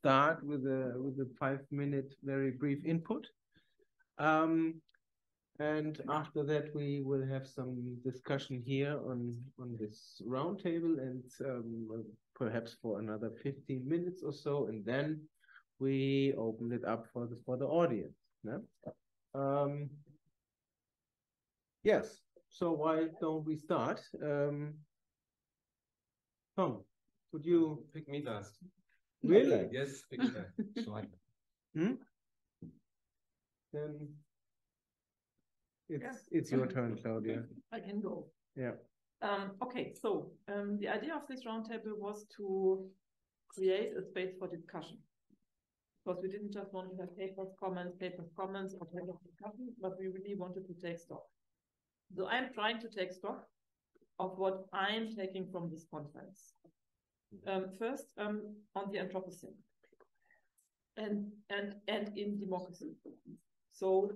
start with a 5-minute very brief input. And after that, we will have some discussion here on this roundtable, and perhaps for another 15 minutes or so, and then we open it up for the audience. Yeah? Yes. So why don't we start? Tom, would you pick me last? Really? Yes, pick me last. Then it's your turn, Claudia. I can go. Yeah. Okay, so the idea of this roundtable was to create a space for discussion. Because we didn't just want to have papers, comments, or type of discussion, but we really wanted to take stock. So I'm trying to take stock of what I'm taking from this conference. First, on the Anthropocene and in democracy. So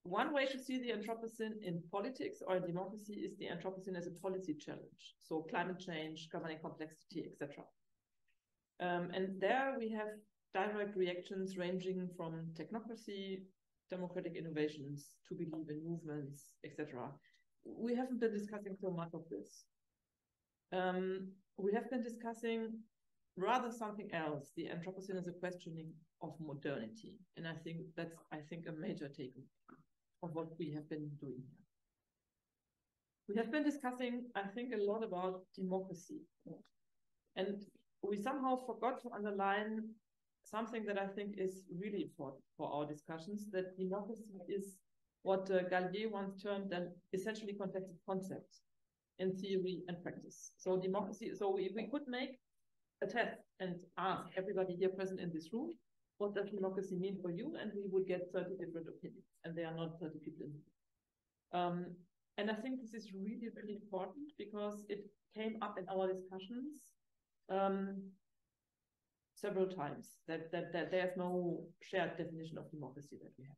one way to see the Anthropocene in politics or in democracy is the Anthropocene as a policy challenge. So climate change, governing complexity, etc. And there we have direct reactions ranging from technocracy, democratic innovations, to believe in movements, etc. We haven't been discussing so much of this. We have been discussing rather something else. The Anthropocene is a questioning of modernity. And I think that's, a major takeaway of what we have been doing here. We have been discussing, I think, a lot about democracy. And we somehow forgot to underline something that I think is really important for our discussions, that democracy is what Gallier once termed an essentially contested concept in theory and practice. So democracy, so we could make a test and ask everybody here present in this room, what does democracy mean for you? And we would get 30 different opinions, and there are not 30 people in the and I think this is really, really important because it came up in our discussions several times, that there's no shared definition of democracy that we have.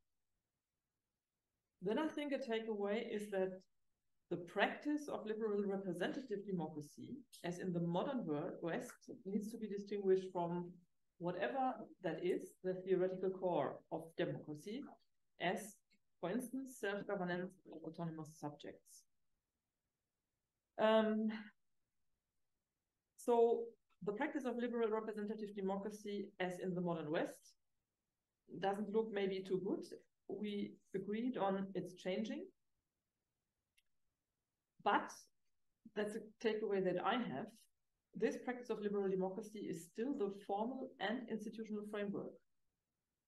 Then I think a takeaway is that the practice of liberal representative democracy, as in the modern West, needs to be distinguished from whatever that is, the theoretical core of democracy, as, for instance, self-governance of autonomous subjects. So the practice of liberal representative democracy, as in the modern West, doesn't look maybe too good. We agreed on its changing. But that's a takeaway that I have. This practice of liberal democracy is still the formal and institutional framework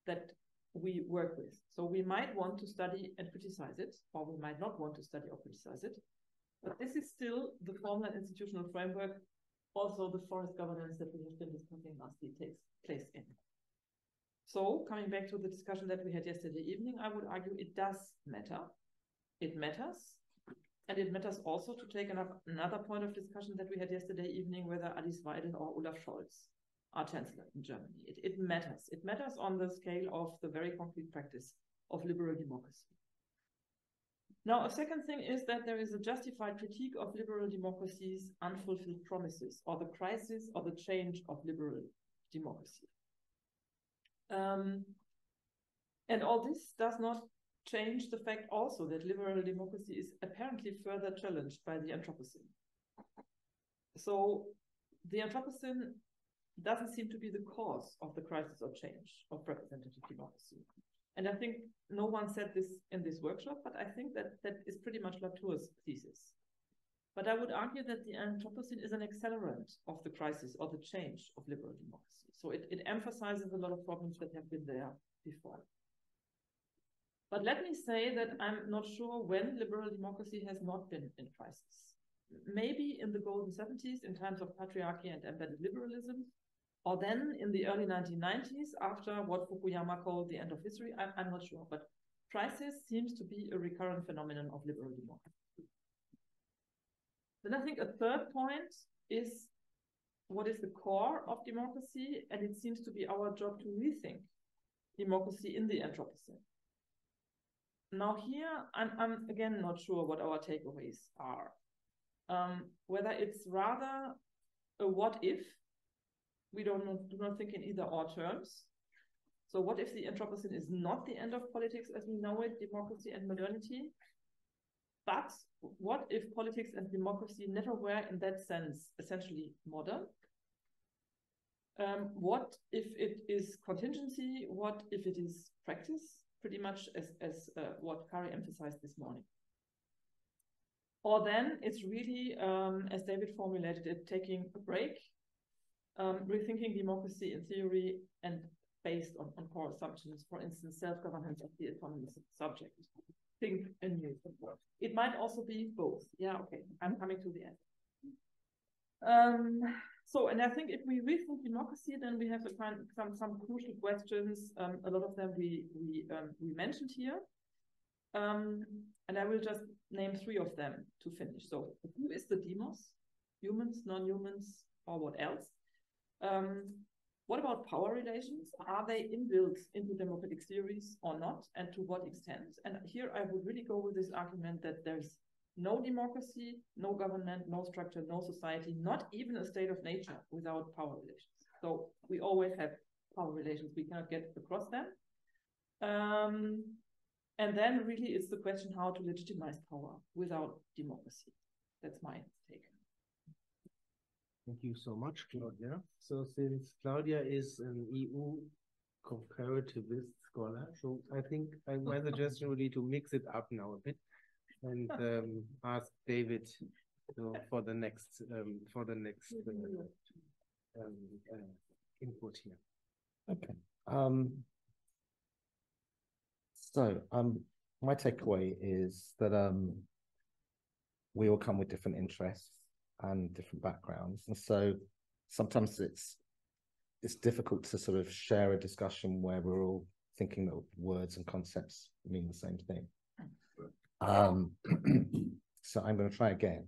that we work with. So we might want to study and criticize it, or we might not want to study or criticize it. But this is still the formal and institutional framework, also the forest governance that we have been discussing lastly takes place in. So coming back to the discussion that we had yesterday evening, I would argue it does matter. It matters. And it matters also to take another point of discussion that we had yesterday evening, whether Alice Weidel or Olaf Scholz are chancellor in Germany. It matters. It matters on the scale of the very concrete practice of liberal democracy. Now, a second thing is that there is a justified critique of liberal democracy's unfulfilled promises, or the crisis or the change of liberal democracy. And all this does not change the fact also that liberal democracy is apparently further challenged by the Anthropocene. So the Anthropocene doesn't seem to be the cause of the crisis or change of representative democracy. And I think no one said this in this workshop, but I think that is pretty much Latour's thesis. But I would argue that the Anthropocene is an accelerant of the crisis or the change of liberal democracy. So it emphasizes a lot of problems that have been there before. But let me say that I'm not sure when liberal democracy has not been in crisis. Maybe in the golden 70s, in times of patriarchy and embedded liberalism, or then in the early 1990s, after what Fukuyama called the end of history, I'm not sure. But crisis seems to be a recurrent phenomenon of liberal democracy. Then I think a third point is what is the core of democracy, and it seems to be our job to rethink democracy in the Anthropocene. Now here, I'm again not sure what our takeaways are. Whether it's rather a what if, we do not think in either or terms. So what if the Anthropocene is not the end of politics as we know it, democracy and modernity? But what if politics and democracy never were in that sense essentially modern? What if it is contingency? What if it is practice? Pretty much as what Kari emphasized this morning. Or then it's really, as David formulated it, taking a break, rethinking democracy in theory and based on core assumptions, for instance, self-governance of the autonomous subject. Think anew. It might also be both. Yeah, okay, I'm coming to the end. So, and I think if we rethink democracy, then we have to find some crucial questions. A lot of them we mentioned here. And I will just name 3 of them to finish. So, who is the demos? Humans, non-humans, or what else? What about power relations? Are they inbuilt into democratic theories or not? And to what extent? And here I would really go with this argument that there's no democracy, no government, no structure, no society, not even a state of nature without power relations. So we always have power relations. We cannot get across them. And then really it's the question how to legitimize power without democracy. That's my take. Thank you so much, Claudia. So since Claudia is an EU comparativist scholar, so I think my suggestion would be to mix it up now a bit and ask David for the next input here. Okay. My takeaway is that we all come with different interests and different backgrounds, and so sometimes it's difficult to sort of share a discussion where we're all thinking that words and concepts mean the same thing. So I'm going to try again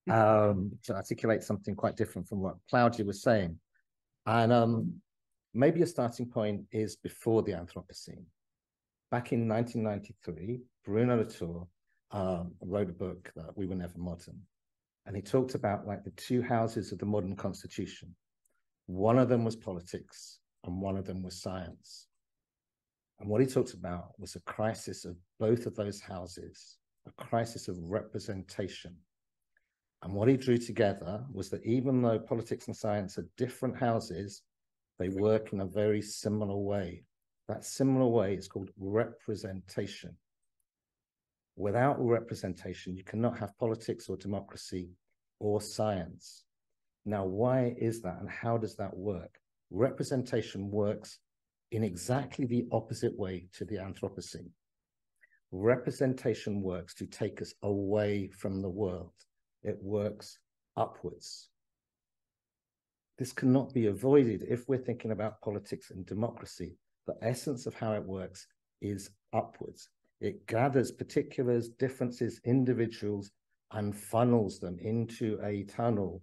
to articulate something quite different from what Claudia was saying, and maybe a starting point is before the Anthropocene. Back in 1993, Bruno Latour wrote a book that We Were Never Modern. And he talked about like the 2 houses of the modern constitution. One of them was politics and one of them was science. And what he talked about was a crisis of both of those houses, a crisis of representation. And what he drew together was that even though politics and science are different houses, they work in a very similar way. That similar way is called representation. Without representation, you cannot have politics or democracy or science. Now, why is that and how does that work? Representation works in exactly the opposite way to the Anthropocene. Representation works to take us away from the world. It works upwards. This cannot be avoided if we're thinking about politics and democracy. The essence of how it works is upwards. It gathers particulars, differences, individuals, and funnels them into a tunnel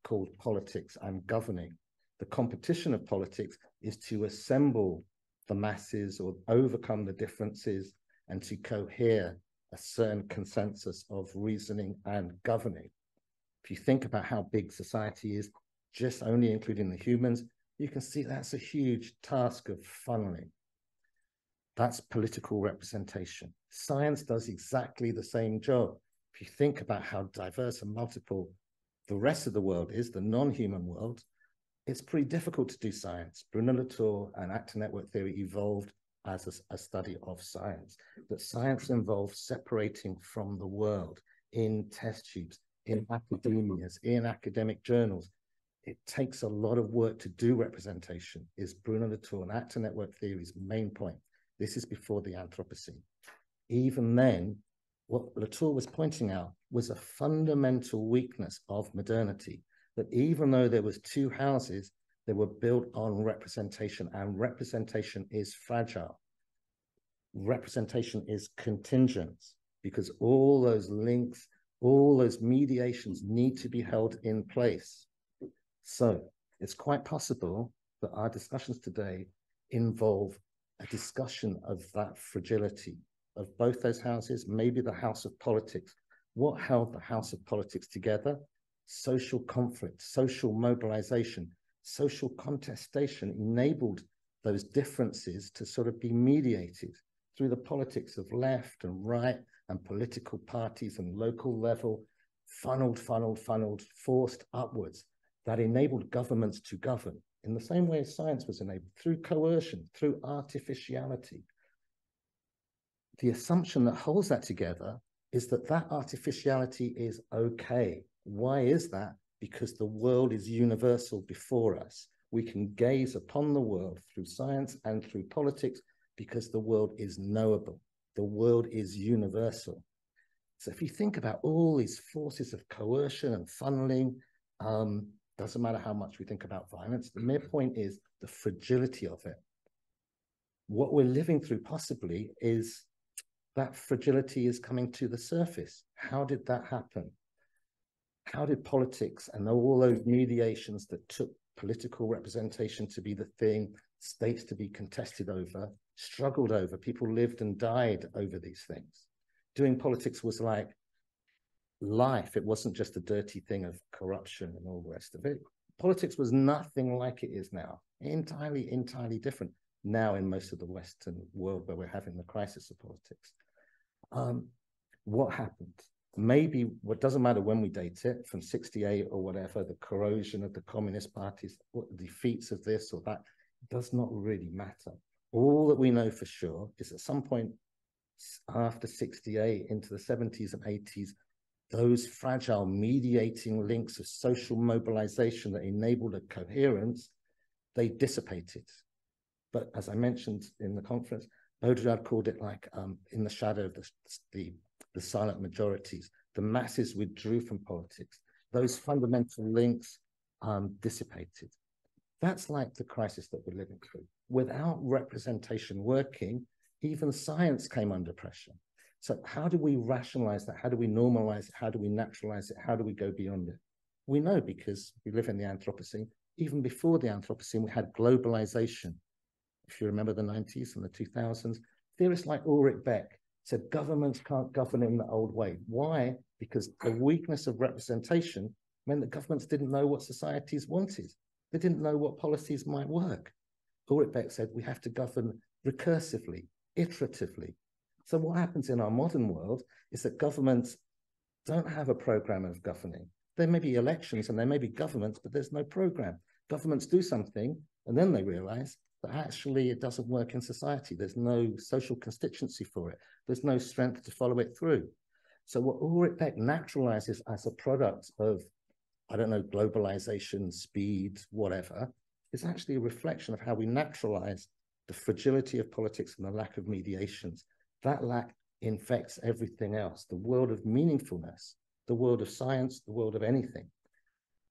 called politics and governing. The competition of politics is to assemble the masses or overcome the differences and to cohere a certain consensus of reasoning and governing. If you think about how big society is, just only including the humans, you can see that's a huge task of funneling. That's political representation. Science does exactly the same job. If you think about how diverse and multiple the rest of the world is, the non-human world, it's pretty difficult to do science. Bruno Latour and actor network theory evolved as a study of science. That science involves separating from the world in test tubes, in academias, in academic journals. It takes a lot of work to do representation, is Bruno Latour and actor network theory's main point. This is before the Anthropocene. Even then, what Latour was pointing out was a fundamental weakness of modernity, that even though there was 2 houses, they were built on representation, and representation is fragile. Representation is contingent, because all those links, all those mediations need to be held in place. So it's quite possible that our discussions today involve a discussion of that fragility of both those houses, maybe the house of politics. What held the house of politics together? social conflict, social mobilization, social contestation enabled those differences to sort of be mediated through the politics of left and right and political parties and local level, funneled, forced upwards, that enabled governments to govern in the same way as science was enabled, through coercion, through artificiality. The assumption that holds that together is that that artificiality is okay. Why is that? Because the world is universal before us. We can gaze upon the world through science and through politics because the world is knowable. The world is universal. So if you think about all these forces of coercion and funneling, doesn't matter how much we think about violence, the mere point is the fragility of it. What we're living through possibly is that fragility is coming to the surface. How did that happen? How did politics and all those mediations that took political representation to be the thing, states to be contested over, struggled over, people lived and died over these things. Doing politics was like life. It wasn't just a dirty thing of corruption and all the rest of it. Politics was nothing like it is now. Entirely different now in most of the Western world where we're having the crisis of politics. What happened? Maybe, what doesn't matter when we date it, from 68 or whatever, the corrosion of the communist parties, what the defeats of this or that, does not really matter. All that we know for sure is at some point after 68 into the 70s and 80s, those fragile mediating links of social mobilization that enabled a coherence, they dissipated. But as I mentioned in the conference, Baudrillard called it like in the shadow of the silent majorities. The masses withdrew from politics. Those fundamental links dissipated. That's like the crisis that we're living through. Without representation working, even science came under pressure. So how do we rationalize that? How do we normalize it? How do we naturalize it? How do we go beyond it? We know because we live in the Anthropocene. Even before the Anthropocene, we had globalization. If you remember the 90s and the 2000s, theorists like Ulrich Beck said governments can't govern in the old way. Why? Because the weakness of representation meant that governments didn't know what societies wanted. They didn't know what policies might work. Ulrich Beck said we have to govern recursively, iteratively. So what happens in our modern world is that governments don't have a program of governing. There may be elections and there may be governments, but there's no program. Governments do something and then they realize that actually it doesn't work in society. There's no social constituency for it. There's no strength to follow it through. So what Ulrich Beck naturalizes as a product of, I don't know, globalization, speed, whatever, is actually a reflection of how we naturalize the fragility of politics and the lack of mediations. That lack infects everything else, the world of meaningfulness, the world of science, the world of anything.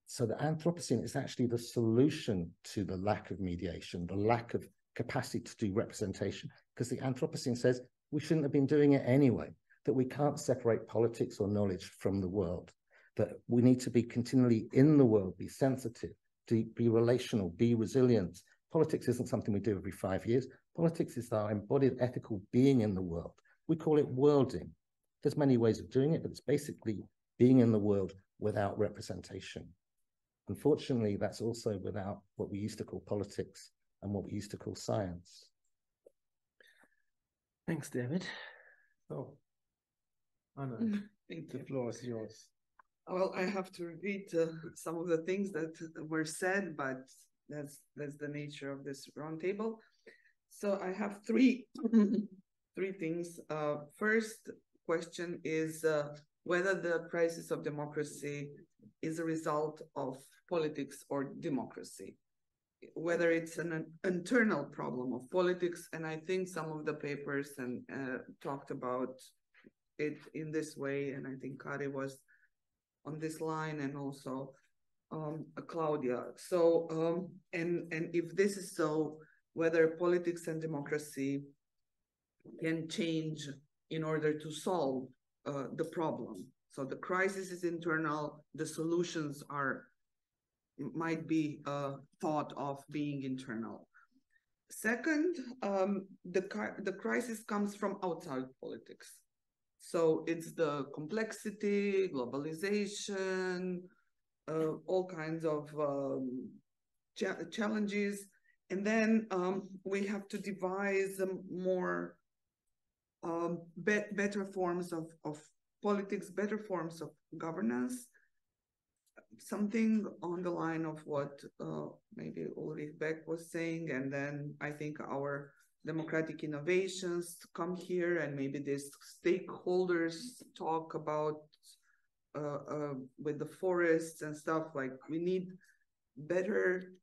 So the Anthropocene is actually the solution to the lack of mediation, the lack of capacity to do representation, because the Anthropocene says we shouldn't have been doing it anyway, that we can't separate politics or knowledge from the world, that we need to be continually in the world, be sensitive, to be relational, be resilient. Politics isn't something we do every 5 years. Politics is our embodied ethical being in the world. We call it worlding. There's many ways of doing it, but it's basically being in the world without representation. Unfortunately, that's also without what we used to call politics and what we used to call science. Thanks, David. So, Anna, the floor is yours. Well, I have to repeat some of the things that were said, but that's the nature of this roundtable. So I have three things. First question is whether the crisis of democracy is a result of politics or democracy, whether it's an internal problem of politics. And I think some of the papers talked about it in this way. And I think Kari was on this line and also Claudia. So, and if this is so, whether politics and democracy can change in order to solve the problem. So the crisis is internal, the solutions might be thought of being internal. Second, the crisis comes from outside politics. So it's the complexity, globalization, all kinds of challenges. And then we have to devise more better forms of politics, better forms of governance. Something on the line of what maybe Ulrich Beck was saying, and then I think our democratic innovations come here, and maybe these stakeholders talk about with the forests and stuff. Like, we need better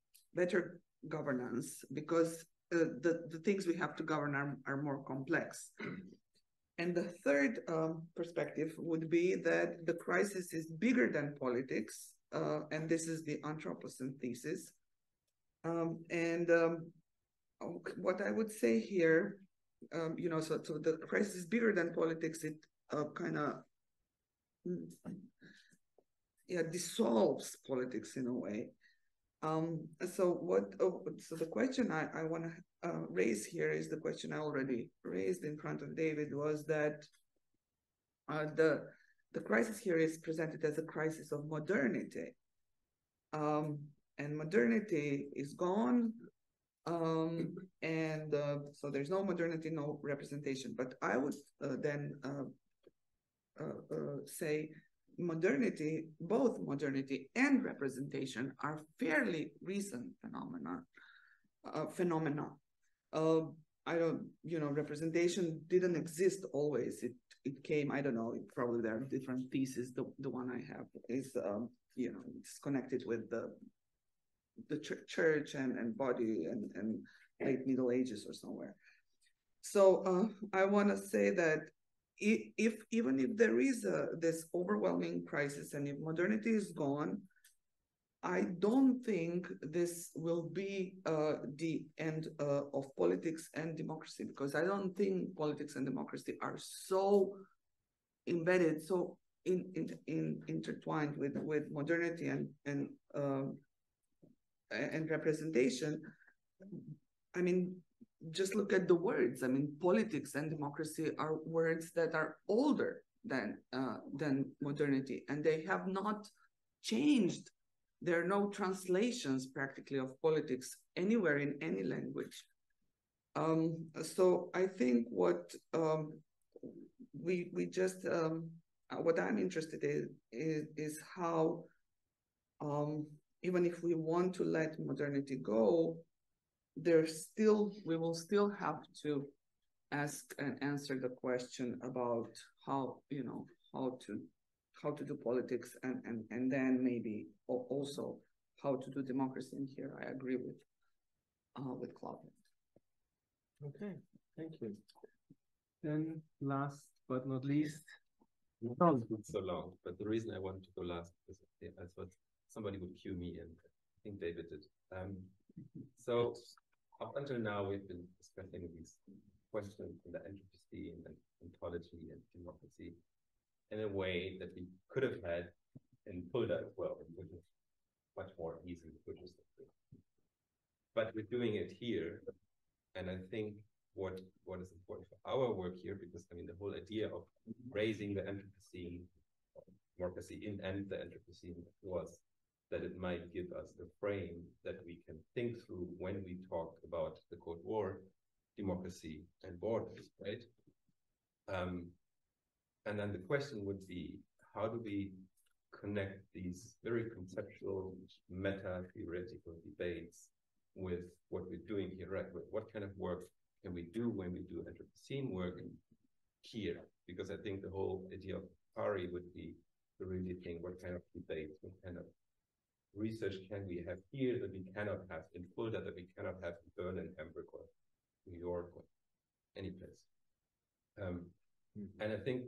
governance, because the things we have to govern are more complex. And the third perspective would be that the crisis is bigger than politics, and this is the Anthropocene thesis. What I would say here, so the crisis is bigger than politics. It kind of dissolves politics in a way. So the question I want to raise here is the question I already raised in front of David, was that the crisis here is presented as a crisis of modernity, and modernity is gone, so there's no modernity, no representation. But I would then say modernity, both modernity and representation, are fairly recent phenomena. I don't, representation didn't exist always. It came, I don't know, probably there are different theses. The one I have is, it's connected with the church and body and late Middle Ages or somewhere. So I want to say that even if there is this overwhelming crisis, and if modernity is gone, I don't think this will be the end of politics and democracy, because I don't think politics and democracy are so embedded, so intertwined with modernity and representation. I mean, just look at the words. I mean, politics and democracy are words that are older than modernity, and they have not changed. There are no translations practically of politics anywhere in any language. So I think what what I'm interested in is how, even if we want to let modernity go, we will still have to ask and answer the question about how to do politics, and then maybe also how to do democracy. And here I agree with Claudia. Okay, thank you. Then last but not least, It's not so long, but the reason I wanted to go last is I thought somebody would cue me, and I think David did. So up until now, we've been discussing these questions in the Anthropocene and ontology and democracy in a way that we could have had in Fulda as well, which is much more easy, which is but we're doing it here, and I think what is important for our work here, because I mean the whole idea of raising the Anthropocene, democracy in and the Anthropocene, was that it might give us a frame that we can think through when we talk about the Cold War, democracy, and borders, right? And then the question would be, how do we connect these very conceptual, meta-theoretical debates with what we're doing here, right? What kind of work can we do when we do Anthropocene work here? Because I think the whole idea of PARI would be to really think what kind of debates, what kind of research can we have here that we cannot have in Fulda, that we cannot have in Berlin, Hamburg, or New York, or any place. And I think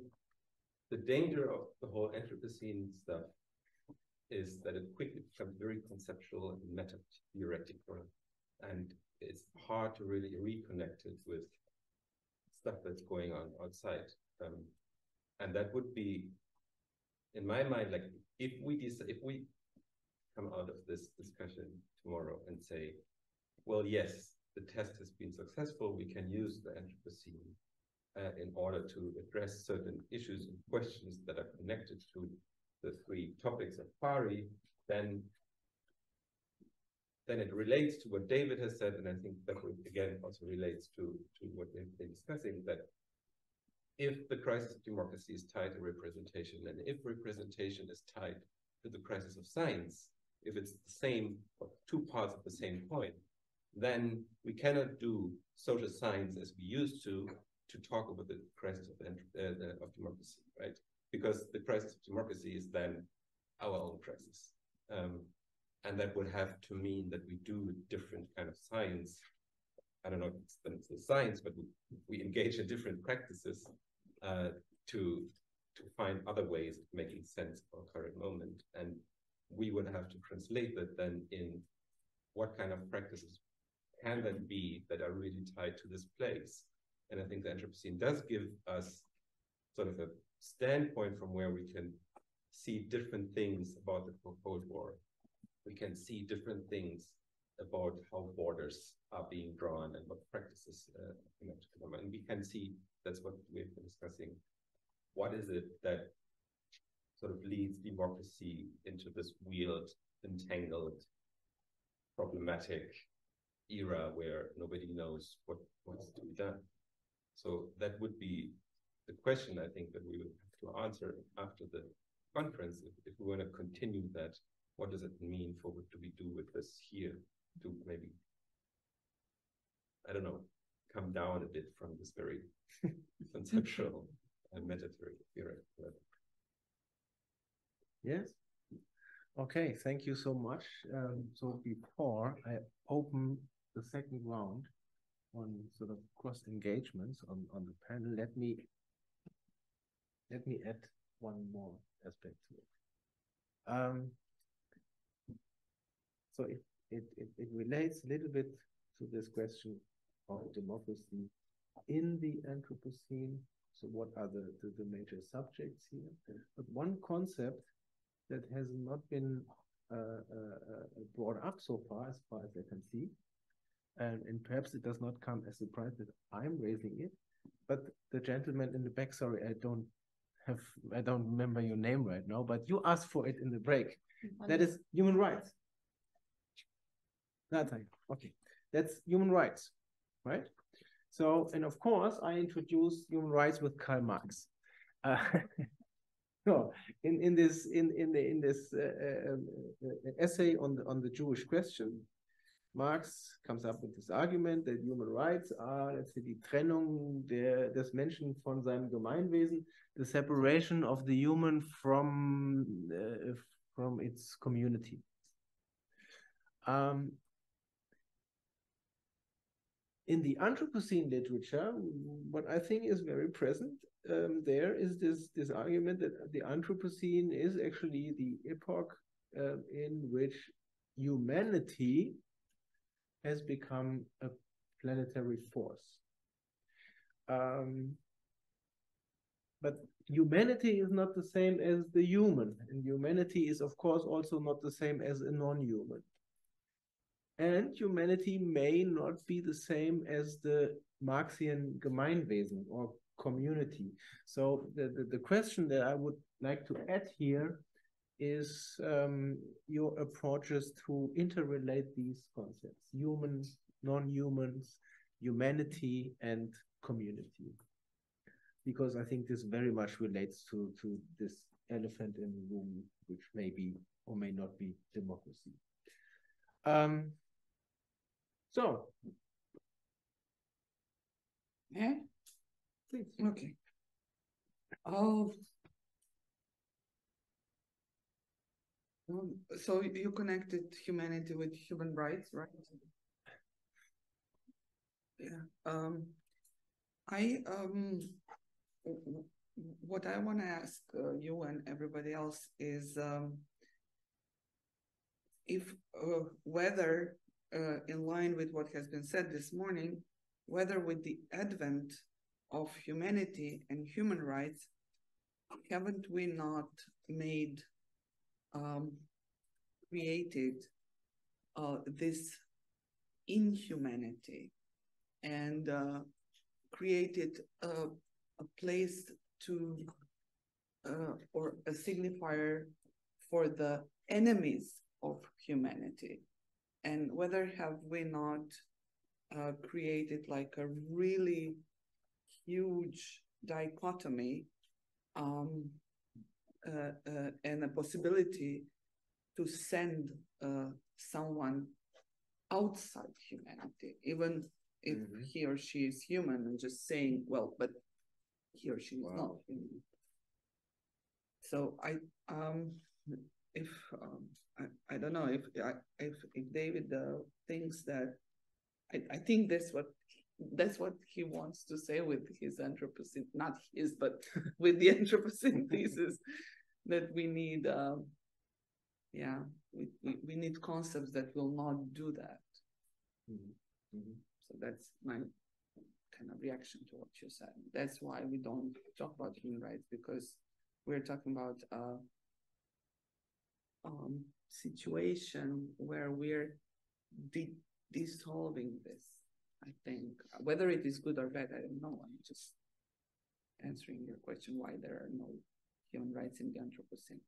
the danger of the whole Anthropocene stuff is that it quickly becomes very conceptual and meta-theoretical, and it's hard to really reconnect it with stuff that's going on outside. And that would be, in my mind, like if we come out of this discussion tomorrow and say, well, yes, the test has been successful, we can use the Anthropocene in order to address certain issues and questions that are connected to the three topics of PARI, then it relates to what David has said, and I think that again also relates to what we've been discussing, that if the crisis of democracy is tied to representation, and if representation is tied to the crisis of science, if it's the same, two parts of the same coin, then we cannot do social science as we used to talk about the crisis of democracy, right? Because the crisis of democracy is then our own crisis. And that would have to mean that we do different kind of science. I don't know if it's the science, but we engage in different practices to find other ways of making sense of our current moment. And we would have to translate that then in what kind of practices can that be that are really tied to this place. And I think the Anthropocene does give us sort of a standpoint from where we can see different things about the Cold War. We can see different things about how borders are being drawn and what practices and we can see, that's what we've been discussing. What is it that sort of leads democracy into this weird, entangled, problematic era where nobody knows what's to be done? So that would be the question, I think, that we would have to answer after the conference. If we want to continue that, what does it mean for what do we do with this here to maybe, I don't know, come down a bit from this very conceptual and metaphysical era. Yes. Okay, thank you so much. So before I open the second round on sort of cross engagements on the panel, let me add one more aspect to it. So it relates a little bit to this question of democracy in the Anthropocene. So what are the major subjects here? But one concept that has not been brought up so far as I can see, and perhaps it does not come as a surprise that I'm raising it, but the gentleman in the back, sorry, I don't remember your name right now, but you asked for it in the break. That is human rights. Okay, that's human rights, right? So, and of course, I introduced human rights with Karl Marx. So, in this essay on the Jewish question, Marx comes up with this argument that human rights are, let's say, die Trennung des Menschen von seinem Gemeinwesen, the separation of the human from its community. In the Anthropocene literature, what I think is very present there is this argument that the Anthropocene is actually the epoch in which humanity has become a planetary force. But humanity is not the same as the human, and humanity is, of course, also not the same as a non-human. And humanity may not be the same as the Marxian Gemeinwesen or community. So the question that I would like to add here is your approaches to interrelate these concepts: humans, non-humans, humanity, and community. Because I think this very much relates to this elephant in the room, which may be or may not be democracy. So, yeah, please. Okay. So you connected humanity with human rights, right? Yeah. What I want to ask you and everybody else is if whether in line with what has been said this morning, whether with the advent of humanity and human rights, haven't we not created this inhumanity and created a place to or a signifier for the enemies of humanity, and whether have we not created like a really huge dichotomy and a possibility to send someone outside humanity, even if he or she is human, and just saying, well, but he or she is not human. So I don't know if David thinks that, I think that's what he wants to say with his Anthropocene, not his, but with the Anthropocene thesis, that we need, we need concepts that will not do that. So that's my kind of reaction to what you said. That's why we don't talk about human rights, because we're talking about situation where we're dissolving this. I think whether it is good or bad, I don't know. I'm just answering your question why there are no human rights in the Anthropocene.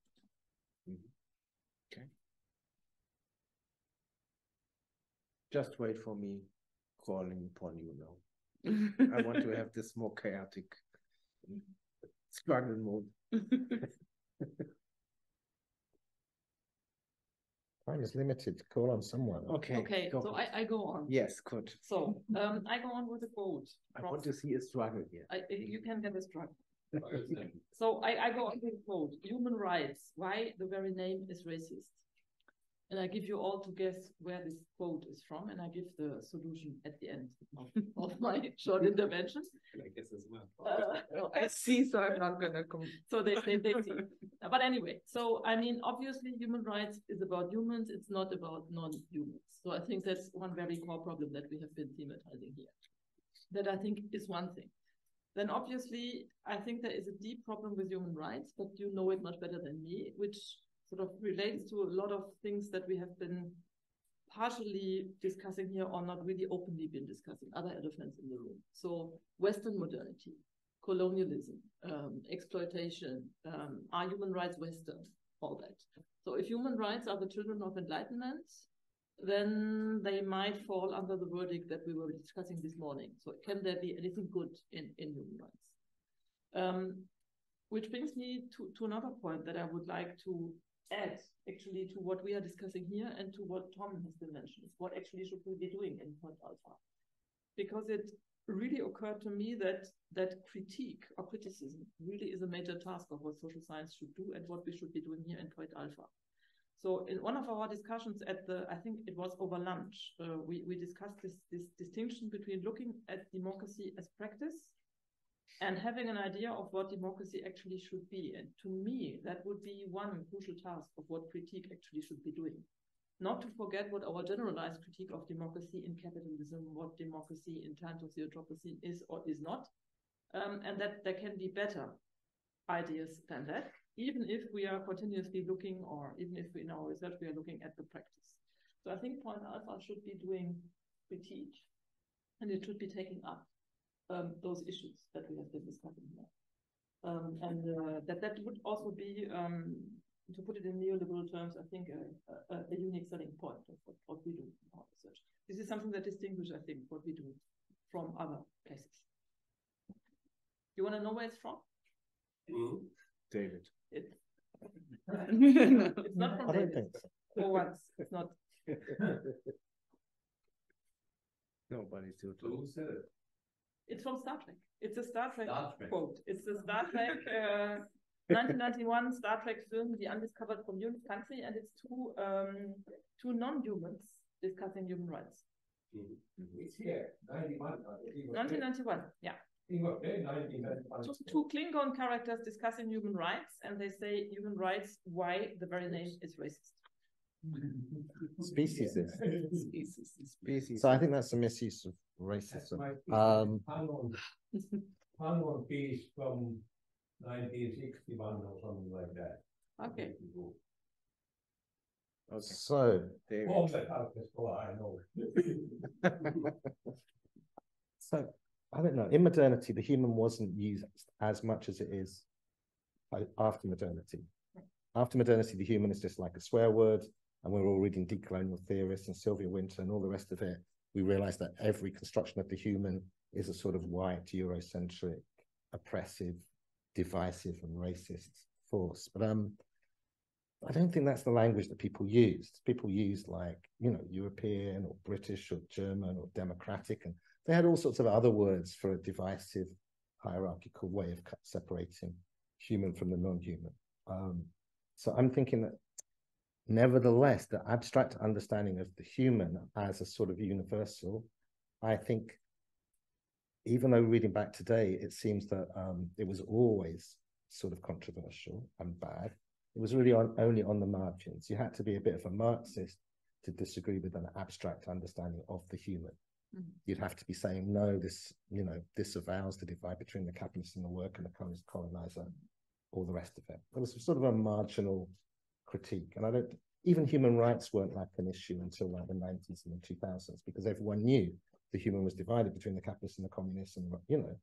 Okay. Just wait for me calling upon you now. I want to have this more chaotic struggle mode. Time is limited. Call on someone. Okay, so I go on. Yes, good. So I go on with a quote. I want to see a struggle here. You can get a struggle. So I go on with a quote. Human rights, why the very name is racist? And I give you all to guess where this quote is from, and I give the solution at the end of my short intervention. I guess as well. I see, so I'm not gonna come. So they see. But anyway, so I mean, obviously, human rights is about humans. It's not about non-humans. So I think that's one very core problem that we have been thematizing here. That I think is one thing. Then obviously, I think there is a deep problem with human rights, but you know it much better than me, which sort of relates to a lot of things that we have been partially discussing here or not really openly been discussing, other elephants in the room. So Western modernity, colonialism, exploitation, are human rights Western, all that. So if human rights are the children of enlightenment, then they might fall under the verdict that we were discussing this morning. So can there be anything good in human rights? Which brings me to another point that I would like to add actually to what we are discussing here and to what Tom has been mentioning. What actually should we be doing in Point Alpha? Because it really occurred to me that critique or criticism really is a major task of what social science should do and what we should be doing here in Point Alpha. So in one of our discussions at I think it was over lunch, we discussed this distinction between looking at democracy as practice and having an idea of what democracy actually should be. And to me, that would be one crucial task of what critique actually should be doing. Not to forget what our generalized critique of democracy in capitalism, what democracy in times of the Anthropocene is or is not, and that there can be better ideas than that, even if we are continuously looking, or even if in our research we are looking at the practice. So I think Point Alpha should be doing critique, and it should be taking up those issues that we have been discussing here. And that would also be, to put it in neoliberal terms, I think a unique selling point of what we do in our research. This is something that distinguishes, I think, what we do from other places. You want to know where it's from? David. It's not from I don't David. think so. For once, it's not. Nobody's too Who said it? It's from Star Trek. It's a Star Trek quote. It's the Star Trek 1991 Star Trek film, The Undiscovered Country, and it's two non-humans discussing human rights. It's here, 1991, yeah. Two Klingon characters discussing human rights, and they say human rights, why the very name is racist. Speciesist. Species. So I think that's a misuse of racism. One piece from 1961 or something like that. Okay. Okay. So, David. All that out is what I know. so I don't know. In modernity, the human wasn't used as much as it is after modernity. After modernity, the human is just like a swear word, and we're all reading decolonial theorists and Sylvia Wynter and all the rest of it. We realize that every construction of the human is a sort of white, Eurocentric, oppressive, divisive, and racist force. But I don't think that's the language that people used. People used like, you know, European or British or German or democratic, and they had all sorts of other words for a divisive, hierarchical way of separating human from the non-human. So I'm thinking that nevertheless, the abstract understanding of the human as a sort of universal, I think, even though reading back today, it seems that it was always sort of controversial and bad. It was really only on the margins. You had to be a bit of a Marxist to disagree with an abstract understanding of the human. Mm-hmm. You'd have to be saying, no, this, you know, disavows the divide between the capitalist and the worker and the colonizer, all the rest of it. It was sort of a marginal critique. And I don't, even human rights weren't like an issue until like the 90s and the 2000s, because everyone knew the human was divided between the capitalists and the communists, and, you know,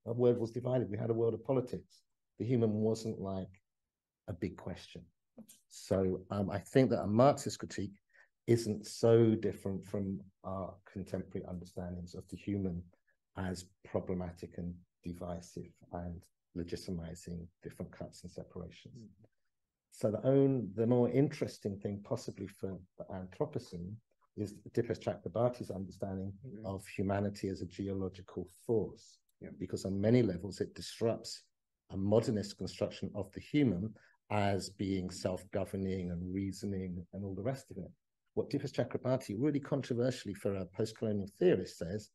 our world was divided. We had a world of politics. The human wasn't like a big question. So I think that a Marxist critique isn't so different from our contemporary understandings of the human as problematic and divisive and legitimizing different cuts and separations. Mm-hmm. So the more interesting thing possibly for the Anthropocene is Dipesh Chakrabarty's understanding of humanity as a geological force, because on many levels it disrupts a modernist construction of the human as being self-governing and reasoning and all the rest of it. What Dipesh Chakrabarty, really controversially for a post-colonial theorist, says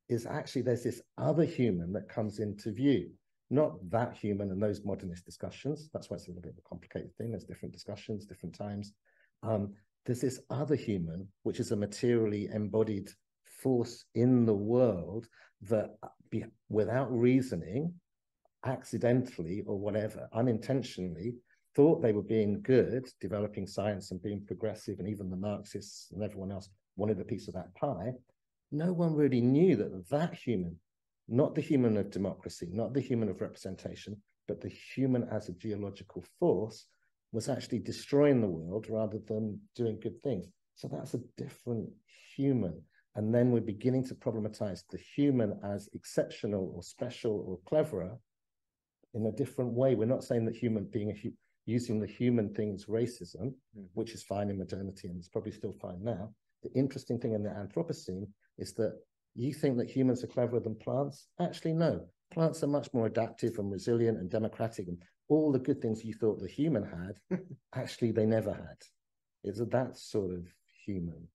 is actually there's this other human that comes into view. Not that human and those modernist discussions. That's why it's a little bit of a complicated thing. There's different discussions, different times. There's this other human, which is a materially embodied force in the world that, without reasoning, accidentally or whatever, unintentionally, thought they were being good, developing science and being progressive, and even the Marxists and everyone else wanted a piece of that pie. No one really knew that that human, not the human of democracy, not the human of representation, but the human as a geological force, was actually destroying the world rather than doing good things. So that's a different human. And then we're beginning to problematize the human as exceptional or special or cleverer in a different way. We're not saying that using the human thing is racism, which is fine in modernity and it's probably still fine now. The interesting thing in the Anthropocene is that you think that humans are cleverer than plants? Actually, no. Plants are much more adaptive and resilient and democratic, and all the good things you thought the human had, actually they never had. It's that sort of human.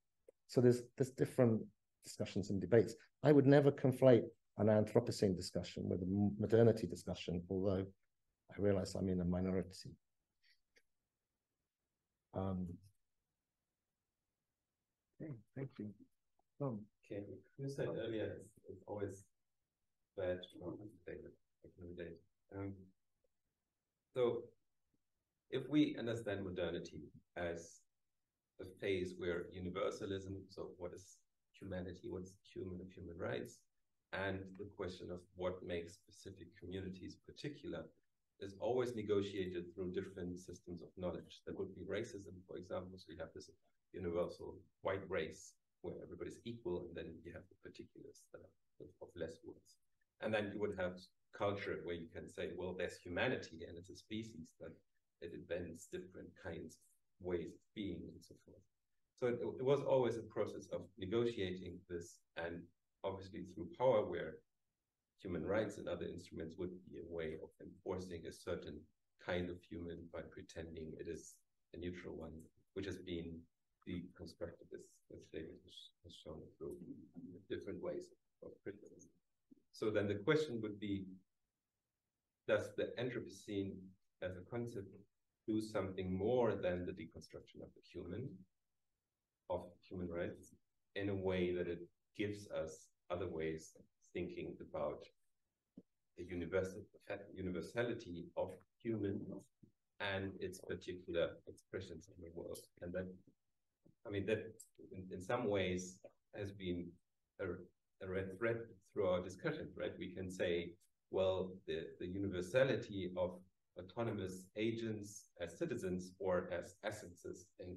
So there's different discussions and debates. I would never conflate an Anthropocene discussion with a modernity discussion, although I realize I'm in a minority. Okay, thank you. Okay, you said earlier it's always bad to accommodate. So if we understand modernity as a phase where universalism, so what is humanity, what's human of human rights, and the question of what makes specific communities particular is always negotiated through different systems of knowledge. That would be racism, for example. So you have this universal white race where everybody's equal, and then you have the particulars that are of less words. And then you would have culture where you can say, well, there's humanity and it's a species that it invents different kinds of ways of being and so forth. So it was always a process of negotiating this, and obviously through power, where human rights and other instruments would be a way of enforcing a certain kind of human by pretending it is a neutral one, which has been deconstructed, as David has shown through different ways of criticism. So then the question would be, does the Anthropocene as a concept do something more than the deconstruction of the human, of human rights, in a way that it gives us other ways of thinking about the universality of human and its particular expressions in the world? And that, I mean, that in some ways has been a red thread through our discussion, right? We can say, well, the universality of autonomous agents as citizens or as essences in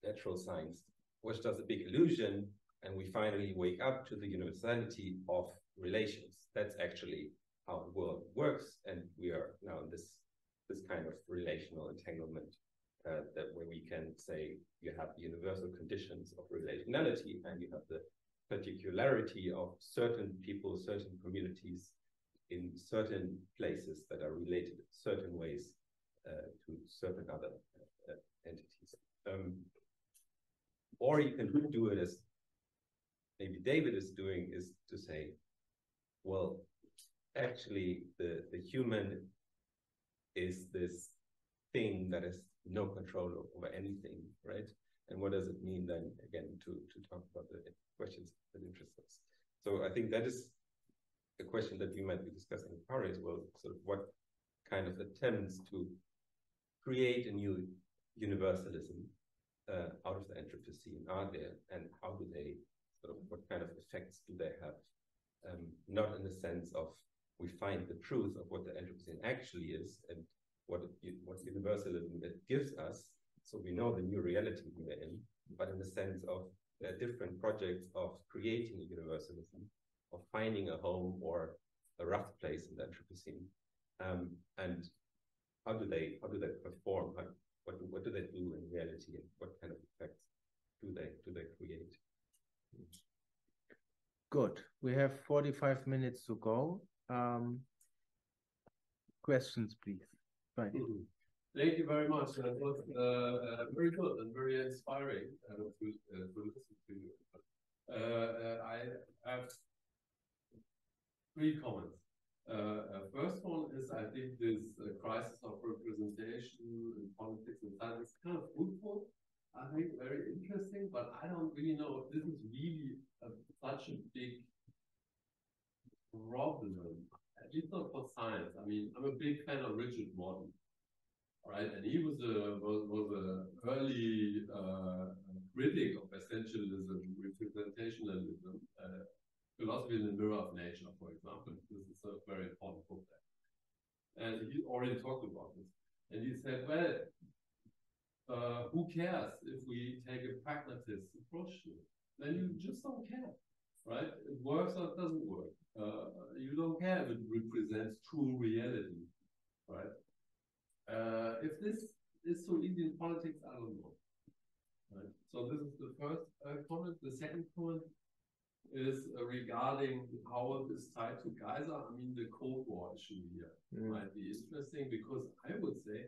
natural science, which does a big illusion, and we finally wake up to the universality of relations. That's actually how the world works, and we are now in this kind of relational entanglement that where we can say you have the universal conditions of relationality, and you have the particularity of certain people, certain communities in certain places that are related in certain ways to certain other entities. Or you can do it as maybe David is doing, is to say, well, actually the human is this thing that has no control over anything, right? And what does it mean then, again, to talk about the questions that interest us? So I think that is a question that we might be discussing in Paris. Well, sort of what kind of attempts to create a new universalism out of the Anthropocene are there, and how do they sort of, what kind of effects do they have? Not in the sense of we find the truth of what the Anthropocene actually is and what universalism it gives us, so we know the new reality we are in, but in the sense of there are different projects of creating a universalism, of finding a home or a rough place in the Anthropocene, and how do they perform? What do they do in reality, and what kind of effects do they create? Good. We have 45 minutes to go. Questions, please. Fine. Thank you very much. That was very good and very inspiring to listen to you. I have 3 comments. First one is, I think this crisis of representation in politics and science is kind of fruitful. I think very interesting, but I don't really know if this is really such a big problem, at least not for science. I mean, I'm a big fan of Richard Morton, right? And he was a early critic of essentialism, representationalism, philosophy in the mirror of nature, for example. This is a very important book there. And he already talked about this. And he said, well, who cares if we take a pragmatist approach to it? Then you just don't care, right? It works or it doesn't work. You don't care if it represents true reality, right? If this is so easy in politics, I don't know. Right? So this is the first comment. The second comment is regarding how this is tied to Geyser. I mean, the Cold War issue here might be interesting, because I would say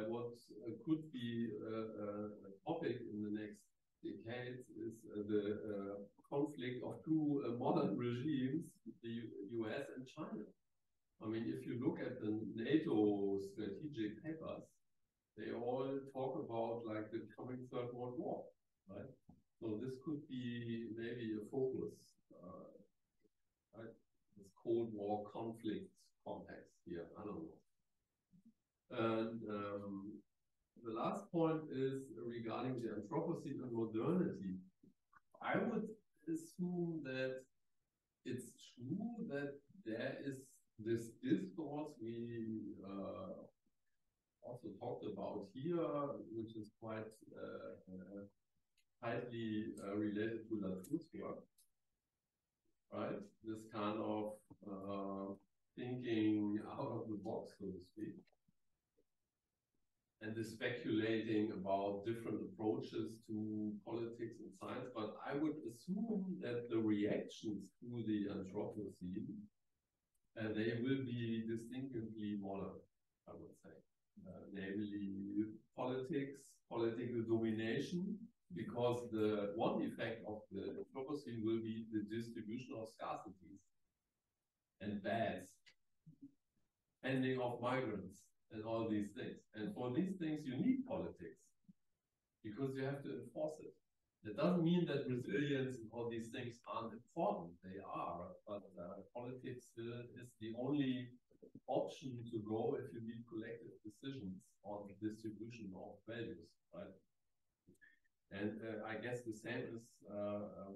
what could be a topic in the next decades is the conflict of 2 modern regimes, the US and China. I mean, if you look at the NATO strategic papers, they all talk about like the coming Third World War, right? So this could be maybe a focus, right? This Cold War conflict context here, I don't know. And the last point is regarding the Anthropocene and modernity. I would assume that it's true that there is this discourse we also talked about here, which is quite tightly related to Latour's work, right? This kind of thinking out of the box, so to speak, and the speculating about different approaches to politics and science. But I would assume that the reactions to the Anthropocene, they will be distinctively modern, I would say. Namely politics, political domination, because the one effect of the Anthropocene will be the distribution of scarcities and bads, handling of migrants, and all these things. And for these things, you need politics, because you have to enforce it. That doesn't mean that resilience and all these things aren't important. They are, but politics is the only option to go if you need collective decisions on the distribution of values, right? And I guess the same is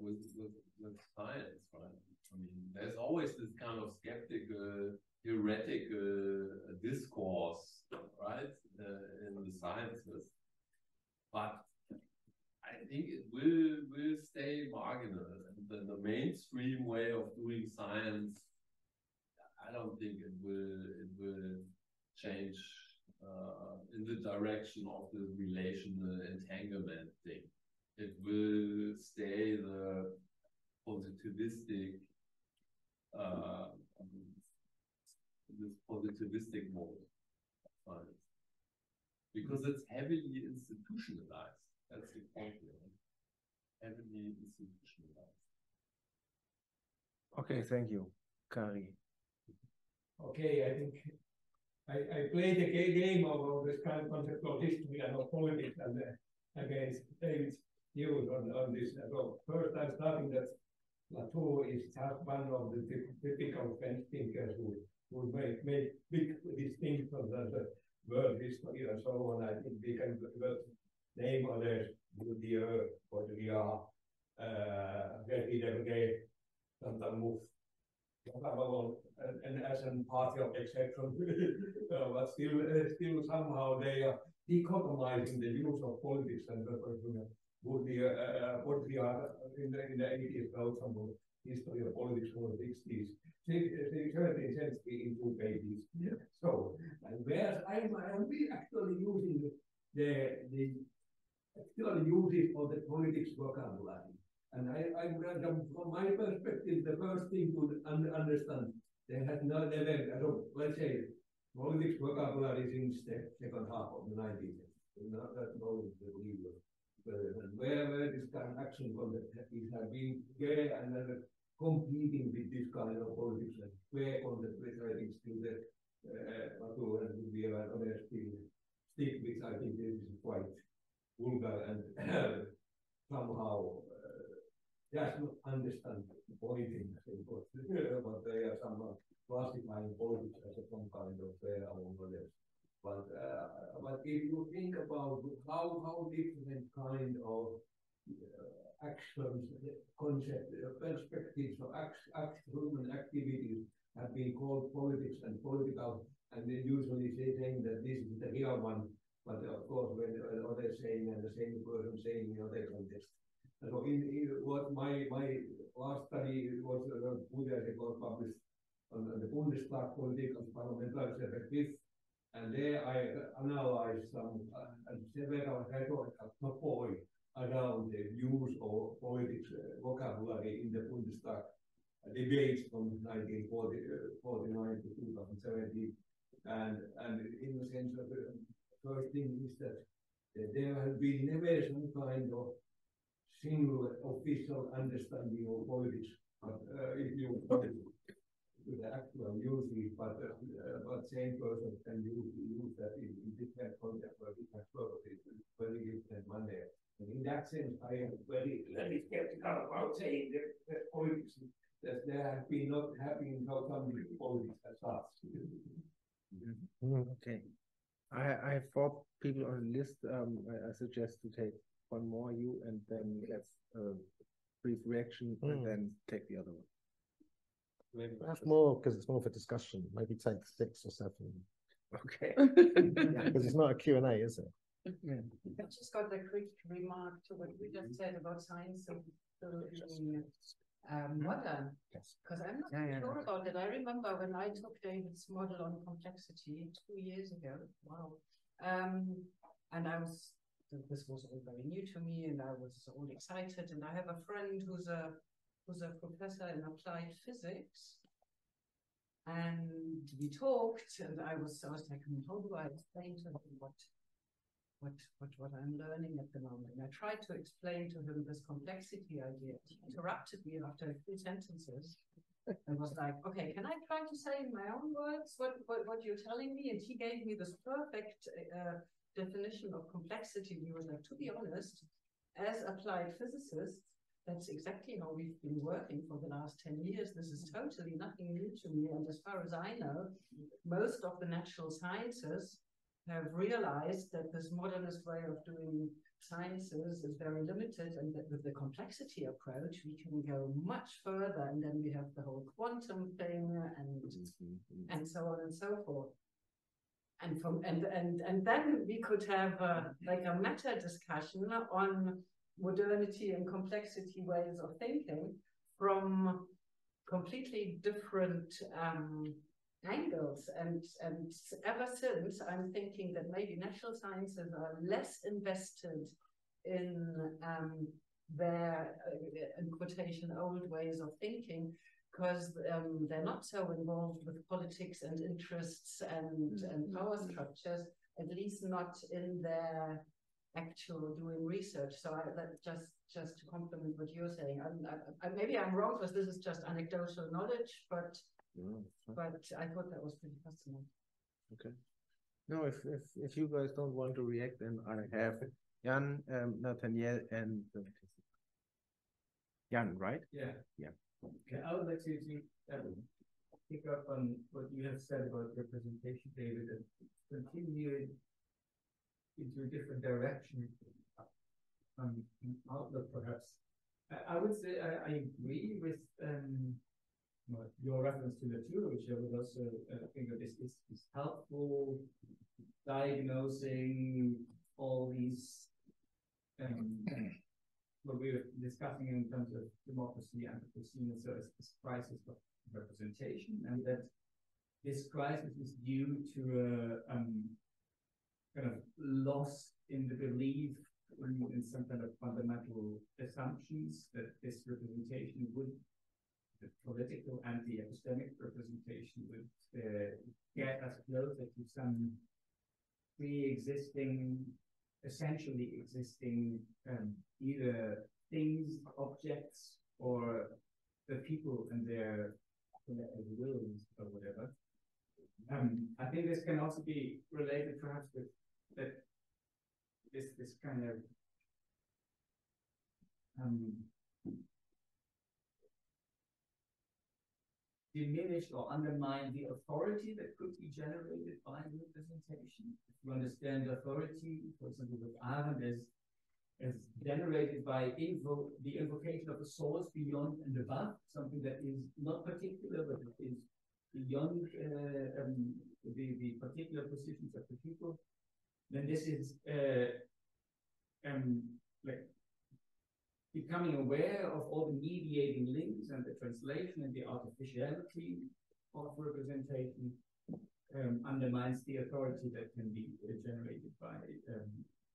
with science, right? I mean, there's always this kind of skeptical, heretical discourse, right, in the sciences. But I think it will stay marginal. And the mainstream way of doing science, I don't think it will change in the direction of the relational entanglement thing. It will stay the positivistic, this positivistic mode of science, because it's heavily institutionalized. That's the point here. Heavily institutionalized. Okay, thank you, Kari. Okay, I think I played a game of this kind of conceptual history and of politics and against David's views on this. So first I'm starting that Plato is just one of the typical French thinkers who make big distinctions as the world history and so on. I think we can name others, Bourdieu, Baudrillard, Gertie Santamouche, and as a partial exception, but still somehow they are decompromising the use of politics and Baudrillard in the 80s wrote some history of politics from the 60s, 13th century in 2 pages. Yeah. So, and whereas I am actually using the actual usage of the politics vocabulary. And from my perspective, the first thing to understand, they had never, let's say, politics vocabulary since the second half of the 19th century. Not that knowledge the leader. Where this kind of action concept has been where and then competing with this kind of politics and where concept, which I think still the Plato and Bourdieu and others still stick, which I think is quite vulgar and somehow just not understand the point in but they are somehow classifying politics as some kind of among others. But if you think about how different kind of actions, concepts, perspectives of human activities have been called politics and political, and they usually saying that this is the real one, but of course when others saying and the same person saying in other context. So in what my last study was published on the Bundestag political parliamentary perspective, and there I analyzed some several rhetorical topoi around the use of politics vocabulary in the Bundestag debates from 1949 to 2017, and in the sense of the first thing is that there has been never some kind of single official understanding of politics, but if you put it to the actual usage, but same person can use that in different contexts or different purposes, very different manner. And in that sense, I am very skeptical about saying that politics, that there have been not happening how come politics as such. Okay. I have 4 people on the list. I suggest to take one more, you, and then let's brief reaction, and then take the other one. Maybe that's more because it's more for discussion. Maybe take 6 or 7. Okay. Because it's not a Q&A, is it? Yeah. I've just got a quick remark to what we just said about science and modern. Because I'm not sure about that. I remember when I took David's model on complexity 2 years ago. Wow. And this was all very new to me, and I was all excited. And I have a friend who's a professor in applied physics, and we talked. And I was like, how do I explain to him what I'm learning at the moment? And I tried to explain to him this complexity idea. He interrupted me after a few sentences and was like, okay, can I try to say in my own words what you're telling me? And he gave me this perfect definition of complexity. He was like, to be honest, as applied physicists, that's exactly how we've been working for the last 10 years. This is totally nothing new to me. And as far as I know, most of the natural sciences have realized that this modernist way of doing sciences is very limited, and that with the complexity approach we can go much further, and then we have the whole quantum thing and so on and so forth. And then we could have like a meta discussion on modernity and complexity ways of thinking from completely different angles. And ever since, I'm thinking that maybe natural sciences are less invested in their, in quotation, old ways of thinking, because they're not so involved with politics and interests and power structures, at least not in their actual doing research. So that just to complement what you're saying, maybe I'm wrong because this is just anecdotal knowledge, but I thought that was pretty fascinating. Okay. No, if you guys don't want to react, then I have Jan, Nathaniel, and Jan, right? Yeah. Yeah. Okay. I would like to pick up on what you have said about representation, David, and continue into a different direction, outlook perhaps. I would say I agree with your reference to Latour, which I would also think of is helpful, diagnosing all these what we were discussing in terms of democracy and Anthropocene, so as this crisis of representation, and that this crisis is due to a kind of loss in the belief in some kind of fundamental assumptions that this representation would, the political and the epistemic representation would get us closer to some pre-existing, essentially existing either things, objects, or the people and their collective wills or whatever. I think this can also be related perhaps with that this kind of diminish or undermine the authority that could be generated by representation. If you understand authority, for example, with Arendt as generated by the invocation of a source beyond and above, something that is not particular, but it is beyond the particular positions of the people, then this is like becoming aware of all the mediating links and the translation and the artificiality of representation undermines the authority that can be generated by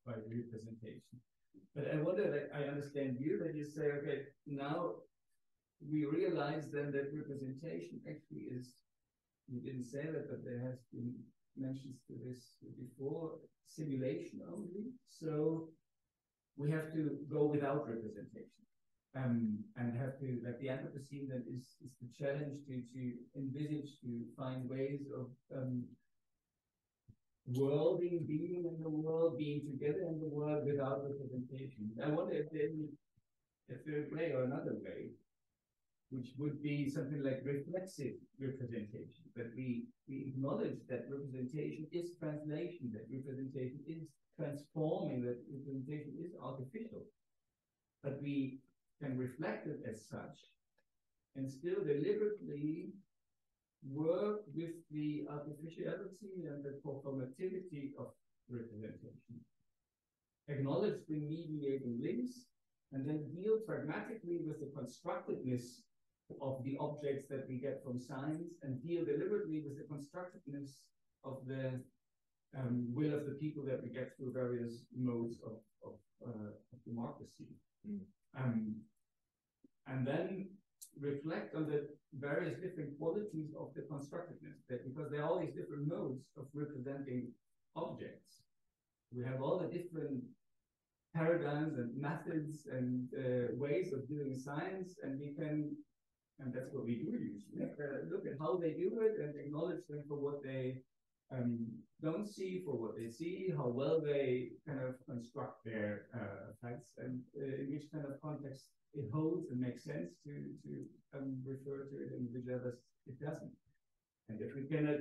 representation. But I wonder, that I understand you, that you say, okay, now we realize then that representation actually is, you didn't say that, but there has been mentions to this before, simulation only. So we have to go without representation, and have to, like the Anthropocene then is the challenge to envisage, to find ways of worlding, being in the world, being together in the world without representation. I wonder if there's a third way or another way, which would be something like reflexive representation, that we acknowledge that representation is translation, that representation is transforming, that representation is artificial, but we can reflect it as such and still deliberately work with the artificiality and the performativity of representation. Acknowledge the mediating links and then deal pragmatically with the constructedness of the objects that we get from science, and deal deliberately with the constructedness of the will of the people that we get through various modes of democracy. And then reflect on the various different qualities of the constructiveness, that because there are all these different modes of representing objects. We have all the different paradigms and methods and ways of doing science, and we can, and that's what we do usually, look at how they do it and acknowledge them for what they don't see, for what they see, how well they kind of construct their facts, and in which kind of context it holds and makes sense to refer to it, and which others it doesn't. And if we cannot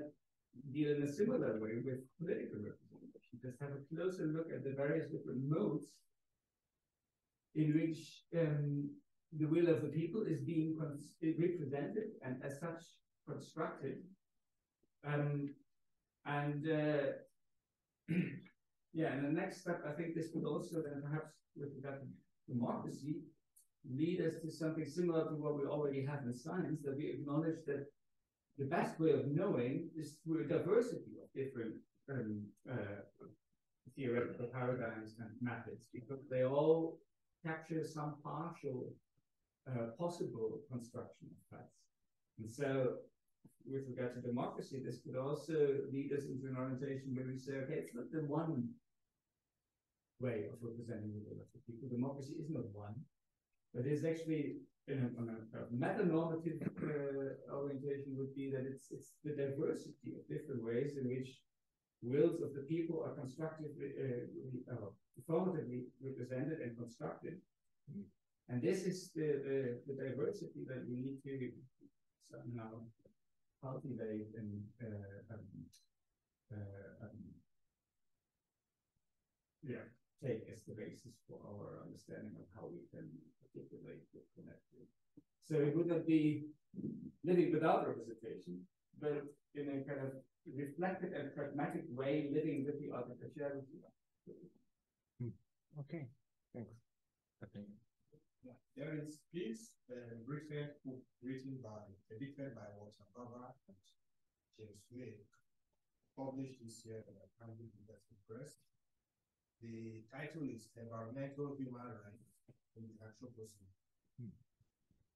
deal in a similar way with political representation. Just have a closer look at the various different modes in which the will of the people is being represented and as such constructed. Yeah, and the next step, I think this would also then perhaps with regard to democracy, lead us to something similar to what we already have in science, that we acknowledge that the best way of knowing is through a diversity of different theoretical paradigms and methods, because they all capture some partial possible construction of facts. And so with regard to democracy, this could also lead us into an orientation where we say, okay, it's not the one way of representing the will of the people. Democracy is not one, but it's actually on a meta-normative orientation would be that it's the diversity of different ways in which wills of the people are constructively, formatively represented and constructed. And this is the diversity that we need to somehow cultivate and take as the basis for our understanding of how we can articulate the connected. So it would not be living without representation, but in a kind of reflective and pragmatic way, living with the artificiality. Okay, thanks. Okay. Yeah, there is piece written edited by Walter Baba and James May, published this year in the Cambridge University Press. The title is Environmental Human Rights in the Anthropocene.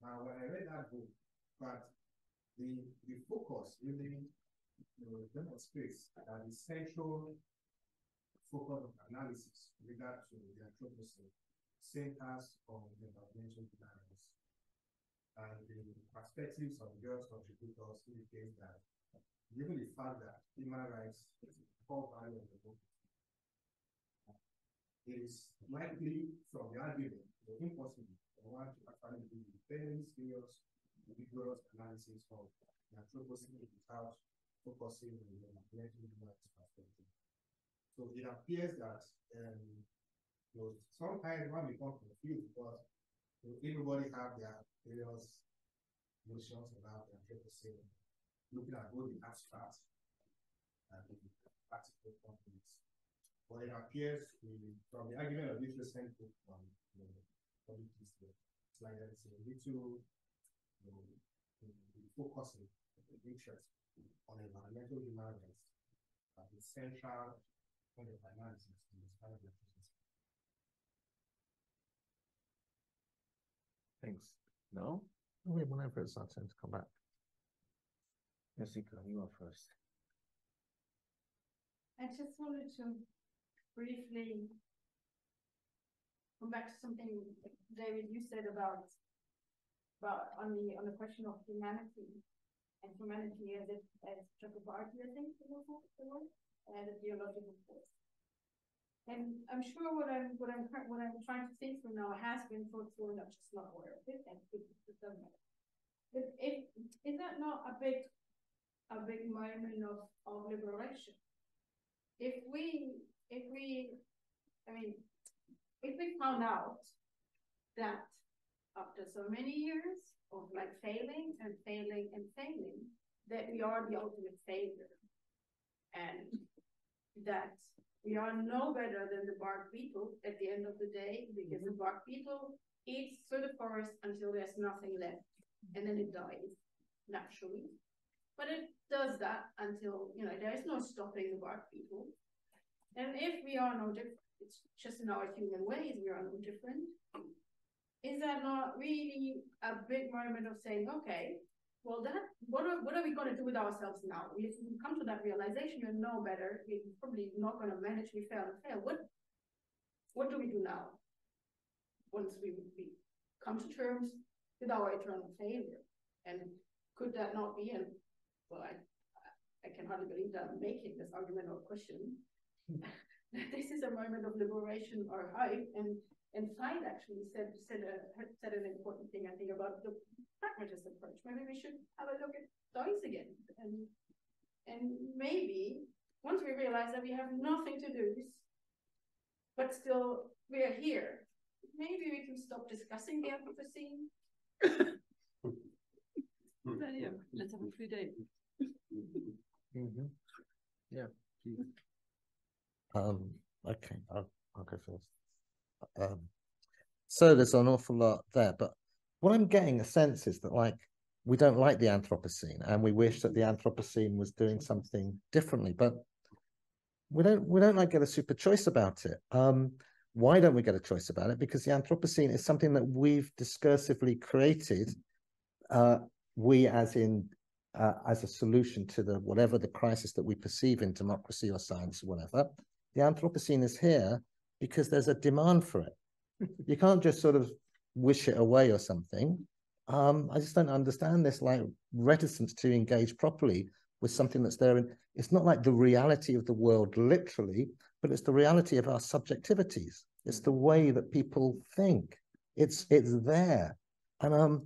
Now, when I read that book, but the focus really demonstrates that the central focus of analysis with regard to the Anthropocene centers on the environmental human rights. And the perspectives of various contributors indicate that given the fact that human rights is the core value of the book, it is likely from the argument, or impossible for one to actually do a very serious, rigorous analysis of the Anthropocene without focusing on the environmental human rights perspective. So it appears that sometimes one becomes confused because everybody have their various notions about the Anthropocene, looking at both the abstract and the practical components. But it appears from the argument of this recent book on politics, it's like it's a little focusing the interest on environmental human rights as the central point of analysis in this kind of process. Thanks. No? Wait, whenever it's our turn to come back. Jessica, you are first. I just wanted to briefly come back to something, David, you said about on the question of humanity and humanity as Chakrabarti, I think it was the word, and the geological force. And I'm sure what I'm trying to think through now has been thought through, and I'm just not aware of it, and it doesn't matter. But is that not a big moment of liberation? If we found out that after so many years of like failing, that we are the ultimate failure, and that we are no better than the bark beetle at the end of the day, because the bark beetle eats through the forest until there's nothing left, and then it dies naturally. But it does that until, there is no stopping the bark beetle. And if we are no different, it's just in our human ways, we are no different. Is that not really a big moment of saying, okay, well, what are we going to do with ourselves now? If we come to that realization, we're no better, we're probably not going to manage, we fail. What do we do now? Once we come to terms with our eternal failure. And could that not be, and well, I can hardly believe that I'm making this argument or question, this is a moment of liberation or hype, and Said actually said an important thing, I think, about the pragmatist approach. Maybe we should have a look at dice again And maybe once we realize that we have nothing to lose, but still we are here, maybe we can stop discussing the Anthropocene. Yeah, let's have a free day. Yeah, please. Okay, I'll go first. So there's an awful lot there, but what I'm getting a sense is that, like, we don't like the Anthropocene, and we wish that the Anthropocene was doing something differently, but we don't like get a super choice about it. Why don't we get a choice about it? Because the Anthropocene is something that we've discursively created. We, as in as a solution to the whatever the crisis that we perceive in democracy or science or whatever. The Anthropocene is here because there's a demand for it. You can't just sort of wish it away or something. I just don't understand this like reticence to engage properly with something that's there. And it's not like the reality of the world literally, but it's the reality of our subjectivities. It's the way that people think. It's there. And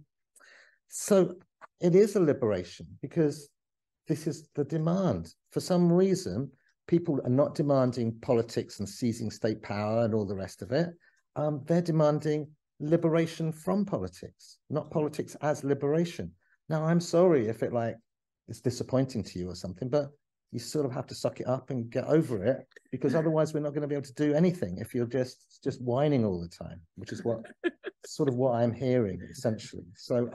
so it is a liberation because this is the demand. For some reason, people are not demanding politics and seizing state power and all the rest of it. They're demanding liberation from politics, not politics as liberation. Now, I'm sorry if it like it's disappointing to you or something, but you sort of have to suck it up and get over it, because otherwise we're not going to be able to do anything if you're just whining all the time, which is what sort of what I'm hearing essentially. So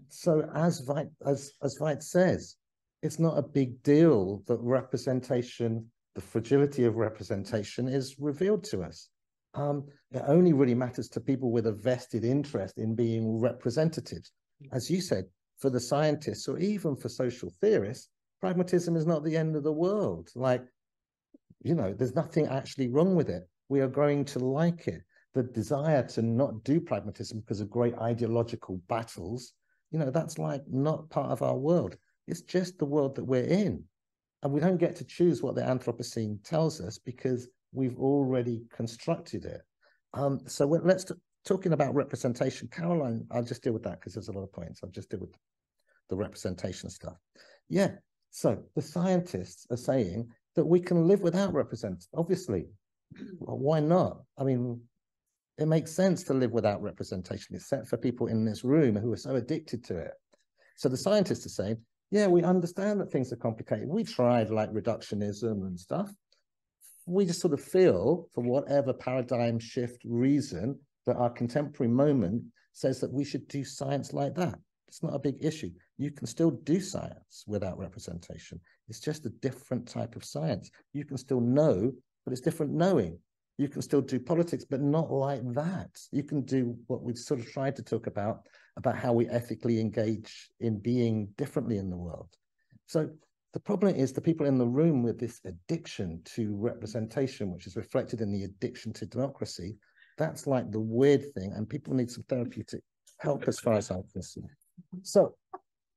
so as Veit says, it's not a big deal that representation, the fragility of representation, is revealed to us. It only really matters to people with a vested interest in being representatives. As you said, for the scientists or even for social theorists, pragmatism is not the end of the world. Like, you know, there's nothing actually wrong with it. We are growing to like it. The desire to not do pragmatism because of great ideological battles, you know, that's like not part of our world. It's just the world that we're in. And we don't get to choose what the Anthropocene tells us because we've already constructed it. So let's talking about representation. Caroline, I'll just deal with that because there's a lot of points. I'll just deal with the representation stuff. Yeah, so the scientists are saying that we can live without representation. Obviously, well, why not? I mean, it makes sense to live without representation, except for people in this room who are so addicted to it. So the scientists are saying, yeah, we understand that things are complicated. We tried like reductionism and stuff. We just sort of feel, for whatever paradigm shift reason, that our contemporary moment says that we should do science like that. It's not a big issue. You can still do science without representation. It's just a different type of science. You can still know, but it's different knowing. You can still do politics, but not like that. You can do what we've sort of tried to talk about how we ethically engage in being differently in the world. So the problem is the people in the room with this addiction to representation, which is reflected in the addiction to democracy, that's like the weird thing, and people need some therapeutic help as far as I can see. So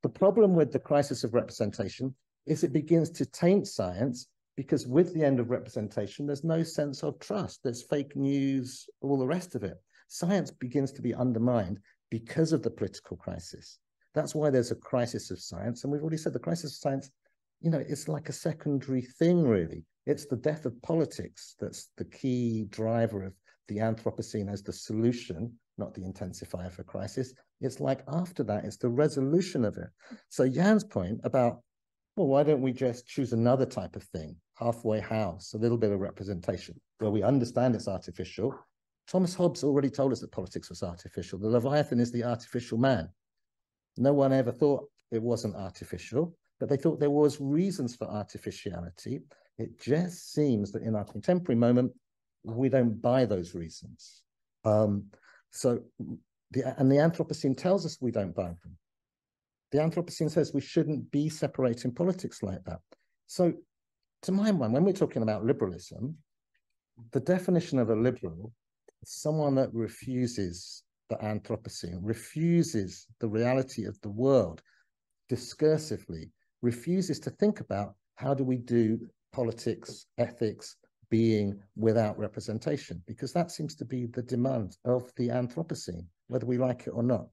the problem with the crisis of representation is it begins to taint science, because with the end of representation, there's no sense of trust. There's fake news, all the rest of it. Science begins to be undermined because of the political crisis. That's why there's a crisis of science. And we've already said the crisis of science, you know, it's like a secondary thing, really. It's the death of politics that's the key driver of the Anthropocene as the solution, not the intensifier for crisis. It's like after that, it's the resolution of it. So Jan's point about, well, why don't we just choose another type of thing, halfway house, a little bit of representation, where we understand it's artificial. Thomas Hobbes already told us that politics was artificial. The Leviathan is the artificial man. No one ever thought it wasn't artificial, but they thought there was reasons for artificiality. It just seems that in our contemporary moment, we don't buy those reasons. So the Anthropocene tells us we don't buy them. The Anthropocene says we shouldn't be separating politics like that. So to my mind, when we're talking about liberalism, the definition of a liberal is someone that refuses the Anthropocene, refuses the reality of the world discursively, refuses to think about how do we do politics, ethics, being without representation, because that seems to be the demand of the Anthropocene, whether we like it or not.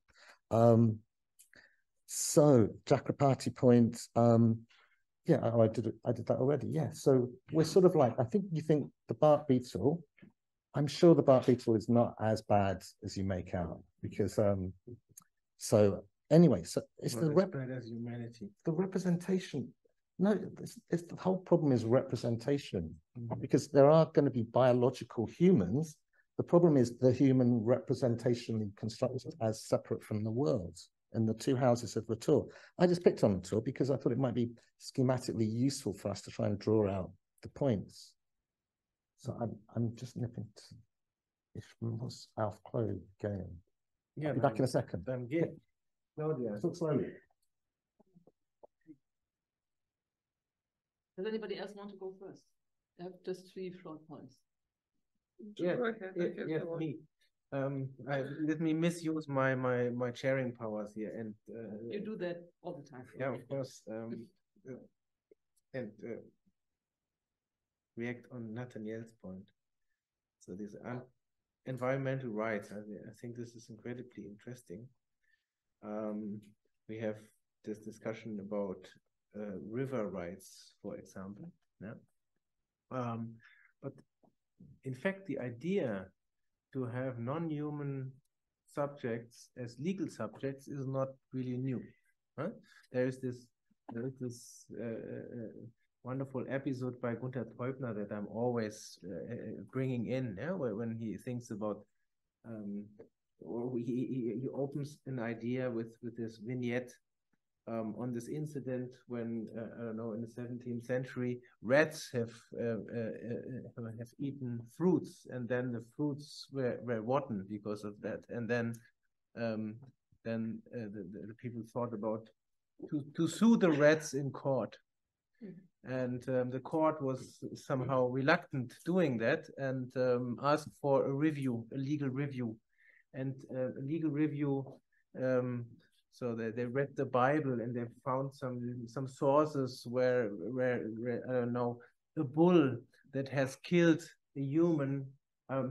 So Chakraparty point, yeah, I did that already. Yeah, so we're sort of like, I think you think the bark beetle. I'm sure the bark beetle is not as bad as you make out, because so anyway, so it's not as bad as humanity. The representation. No, it's the whole problem is representation, because there are going to be biological humans. The problem is the human representationally constructed as separate from the world. And the two houses of Latour. I just picked on Latour because I thought it might be schematically useful for us to try and draw out the points. So I'm just nipping to, if was Alf Chloe going. Yeah, I'll be back in a second. Then get Claudia. Talk slowly. Does anybody else want to go first? I have just 3 short points. Yeah, yes, me. Let me misuse my chairing powers here, and you do that all the time. Yeah, of course. And react on Nathaniel's point. So these environmental rights. I think this is incredibly interesting. We have this discussion about river rights, for example. Yeah. But in fact, the idea to have non-human subjects as legal subjects is not really new. Huh? There is this wonderful episode by Gunther Teubner that I'm always bringing in, yeah? When he thinks about, he opens an idea with this vignette on this incident when, I don't know, in the 17th century, rats have eaten fruits, and then the fruits were rotten because of that. And then the people thought about to sue the rats in court. And the court was somehow reluctant doing that, and asked for a legal review. And a legal review, so they read the Bible and they found some sources where I don't know, a bull that has killed a human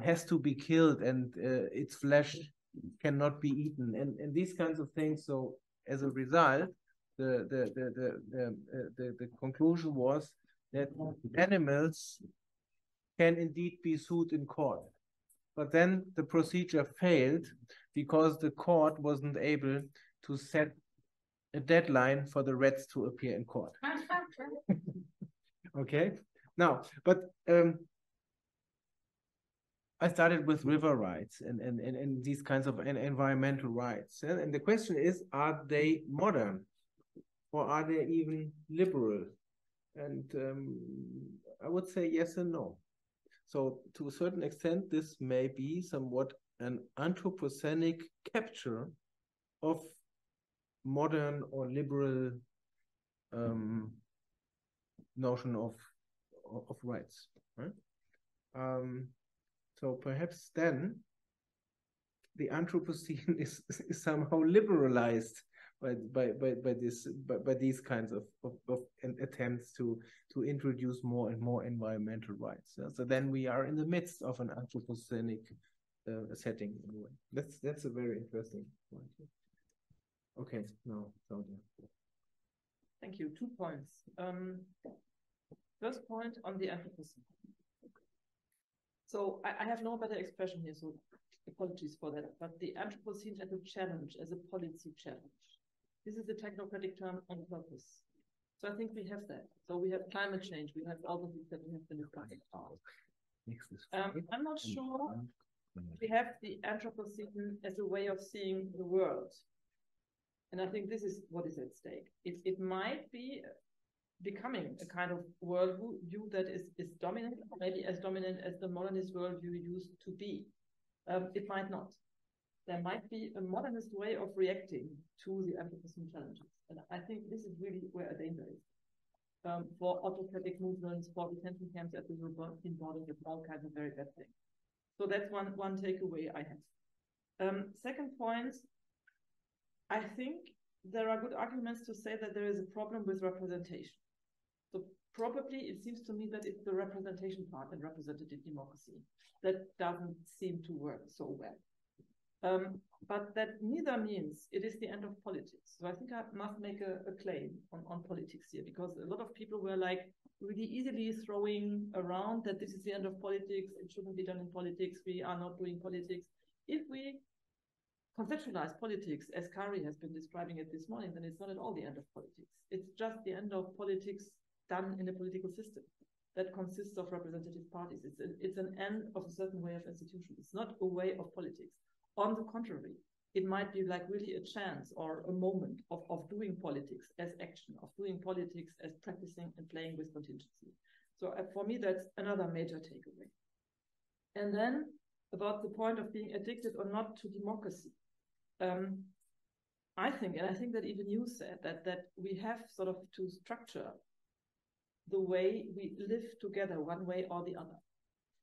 has to be killed, and its flesh cannot be eaten, and these kinds of things. So as a result, the conclusion was that animals can indeed be sued in court. But then the procedure failed because the court wasn't able to set a deadline for the rats to appear in court. Okay, now, but I started with river rights and these kinds of environmental rights. And the question is, are they modern or are they even liberal? And I would say yes and no. So to a certain extent, this may be somewhat an anthropocenic capture of modern or liberal notion of rights. Right? So perhaps then the Anthropocene is somehow liberalized by these kinds of attempts to introduce more and more environmental rights. So then we are in the midst of an Anthropocenic setting in a way. That's a very interesting point. Okay, now Claudia. Thank you. 2 points. First point on the Anthropocene. So I have no better expression here, so apologies for that. But the Anthropocene as a challenge, as a policy challenge. This is a technocratic term on purpose. So I think we have that. So we have climate change. We have all the things that we have been discussing about. I'm not sure we have the Anthropocene as a way of seeing the world. And I think this is what is at stake. It might be becoming a kind of worldview that is dominant, maybe as dominant as the modernist worldview used to be. It might not. There might be a modernist way of reacting to the Anthropocene challenges. And I think this is really where a danger is. For autocratic movements, for detention camps at the European borders, with all kinds of very bad things. So that's one takeaway I have. Second point, I think there are good arguments to say that there is a problem with representation. So probably it seems to me that it's the representation part in representative democracy that doesn't seem to work so well. but that neither means it is the end of politics. So I think I must make a claim on politics here, because a lot of people were like really easily throwing around that this is the end of politics, it shouldn't be done in politics, we are not doing politics. If we conceptualize politics as Kari has been describing it this morning, then it's not at all the end of politics. It's just the end of politics done in a political system that consists of representative parties. It's an end of a certain way of institution. It's not a way of politics. On the contrary, it might be like really a chance or a moment of doing politics as action, of doing politics as practicing and playing with contingency. So for me, that's another major takeaway. And then about the point of being addicted or not to democracy. I think that even you said that we have sort of to structure the way we live together one way or the other.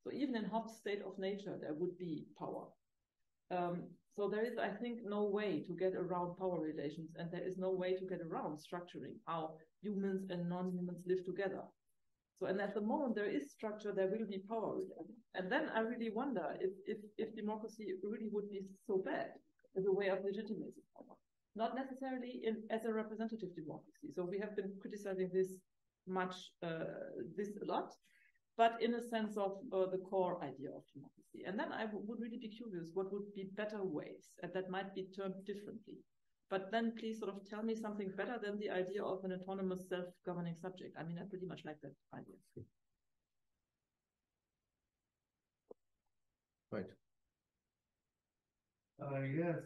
So even in hot state of nature, there would be power. So there is, I think, no way to get around power relations, and there is no way to get around structuring how humans and non-humans live together. So, and at the moment there is structure, there will be power. And then I really wonder if democracy really would be so bad as a way of legitimizing power. Not necessarily as a representative democracy. So we have been criticizing this a lot, but in a sense of the core idea of democracy. And then I would really be curious what would be better ways, and that might be termed differently. But then please sort of tell me something better than the idea of an autonomous self-governing subject. I mean, I pretty much like that idea. Right. Yes.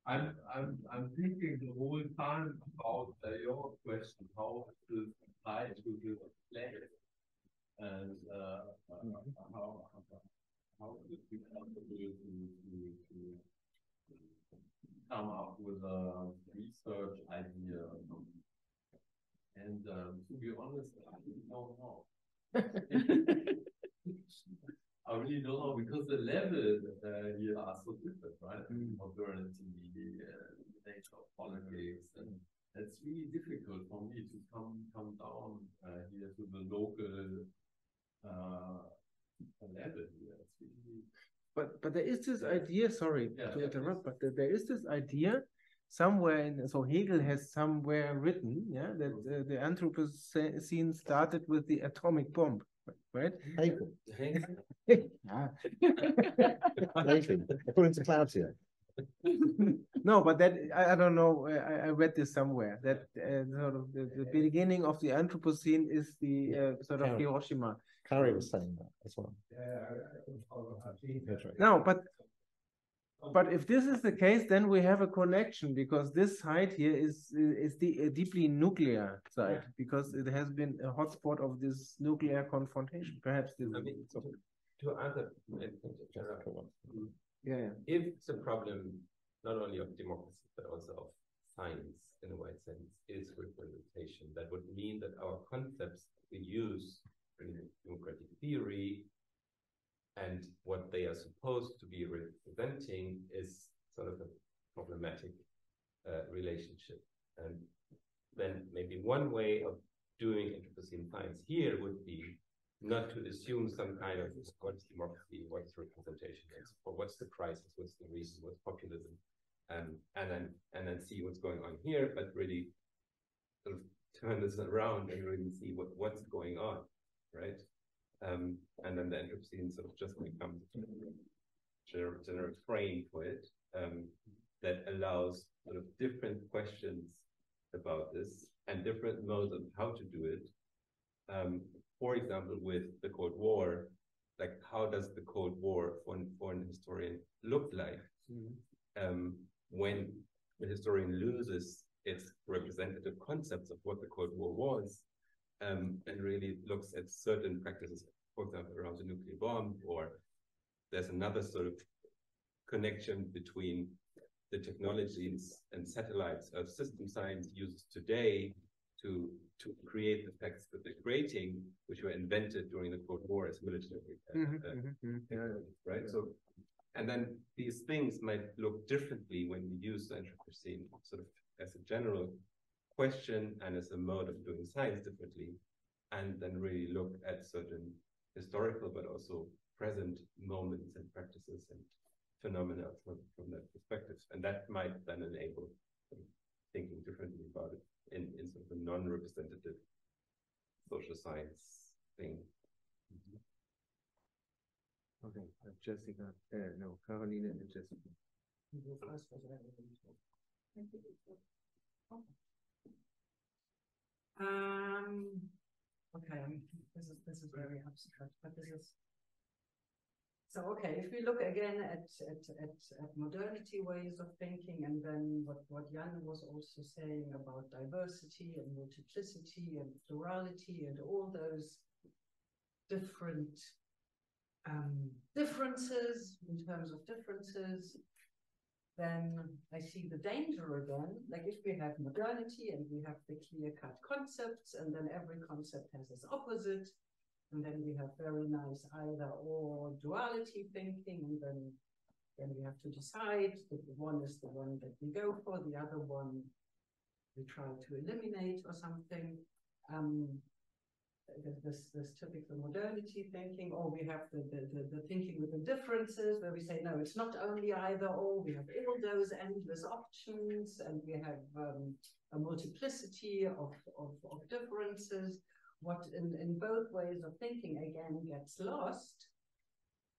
I'm thinking the whole time about your question, how to apply to the planet, and how it would be possible to come up with a research idea. And to be honest, I really don't know. I really don't know, because the level here are so different, right? Modernity, nature of politics, and it's really difficult for me to come down here to the local level here. It's really... But there is this idea, sorry to interrupt, but there is this idea somewhere so Hegel has somewhere written, that the Anthropocene started with the atomic bomb, right? Hegel. Yeah. According to Claudia. No, but that I don't know. I read this somewhere that sort of the beginning of the Anthropocene is the sort of Hiroshima. Kari was saying that as well. No, but if this is the case, then we have a connection, because this site here is the deeply nuclear site, because it has been a hotspot of this nuclear confrontation. Perhaps this. I mean, to answer, if it's a problem not only of democracy but also of science in a wide sense is representation, that would mean that our concepts we use in democratic theory and what they are supposed to be representing is sort of a problematic relationship. And then maybe one way of doing Anthropocene science here would be not to assume some kind of what's democracy, what's representation, or what's the crisis, what's the reason, what's populism, and then see what's going on here, but really sort of turn this around and really see what's going on, right? And then the Anthropocene sort of just becomes a general frame for it that allows sort of different questions about this and different modes of how to do it. For example, with the Cold War, like how does the Cold War for an historian look like when the historian loses its representative concepts of what the Cold War was, and really looks at certain practices, for example, around the nuclear bomb, or there's another sort of connection between the technologies and satellites of system science uses today to create the facts that they're creating, which were invented during the Cold War as military right? So, and then these things might look differently when we use the Anthropocene sort of as a general question and as a mode of doing science differently, and then really look at certain historical but also present moments and practices and phenomena from that perspective. And that might then enable thinking differently about it in sort of a non-representative social science thing. Okay, Jessica, no, Caroline and Jessica. Okay, this is very abstract, but this is so okay. If we look again at modernity ways of thinking, and then what Jan was also saying about diversity and multiplicity and plurality and all those different differences in terms of differences, then I see the danger again. Like if we have modernity and we have the clear-cut concepts, and then every concept has its opposite, and then we have very nice either or duality thinking, and then we have to decide that the one is the one that we go for, the other one we try to eliminate or something. This typical modernity thinking, or we have the thinking with the differences, where we say, no, it's not only either or, we have all those endless options, and we have a multiplicity of differences. What in both ways of thinking, again, gets lost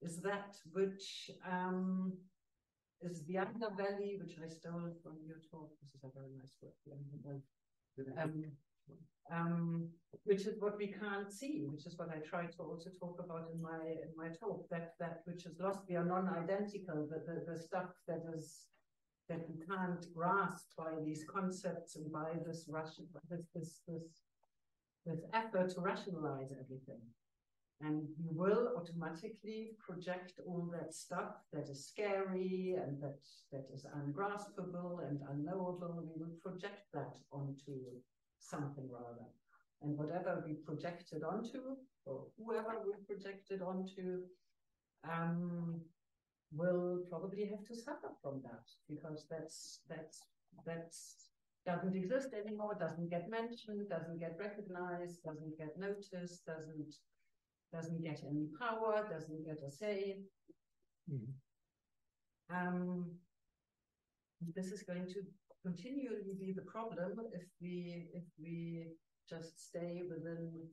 is that which is the underbelly, which I stole from your talk. This is a very nice word. Which is what we can't see, which is what I try to also talk about in my talk. That which is lost, we are non-identical. The stuff that we can't grasp by these concepts and by this effort to rationalize everything. And you will automatically project all that stuff that is scary and that is ungraspable and unknowable. We will project that onto something rather. And whatever we project it onto, or whoever we project it onto, will probably have to suffer from that, because that's doesn't exist anymore, doesn't get mentioned, doesn't get recognized, doesn't get noticed, doesn't get any power, doesn't get a say. This is going to continually be the problem if we just stay within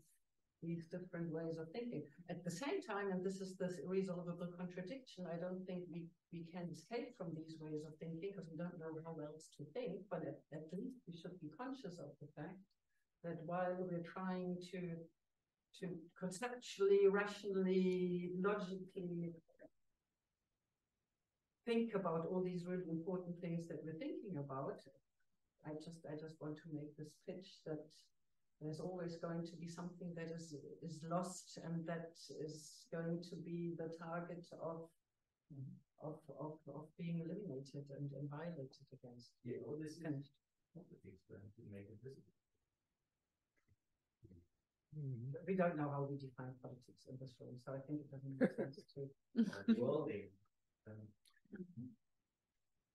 these different ways of thinking. At the same time, and this is this irresolvable contradiction, I don't think we can escape from these ways of thinking, because we don't know how else to think, but at least we should be conscious of the fact that while we're trying to conceptually, rationally, logically think about all these really important things that we're thinking about, I just want to make this pitch that there's always going to be something that is lost, and that is going to be the target of being eliminated and violated against. Yeah, all this is politics to make it visible. We don't know how we define politics in this room, so I think it doesn't make sense to.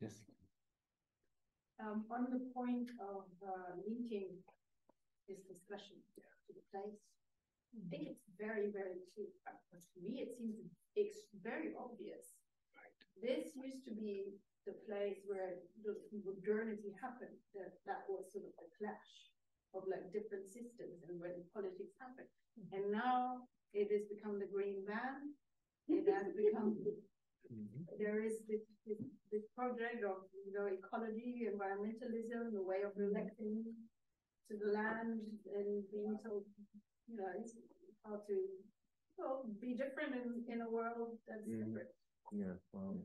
Yes. On the point of linking this discussion to the place, I think it's very, very clear. But to me, it seems it's very obvious. Right. This used to be the place where the modernity happened. That was sort of the clash of like different systems and when politics happened. And now it has become the green van. It has become there is this project of ecology, environmentalism, the way of relaxing to the land and being told how to be different in a world that's different. Yeah, well,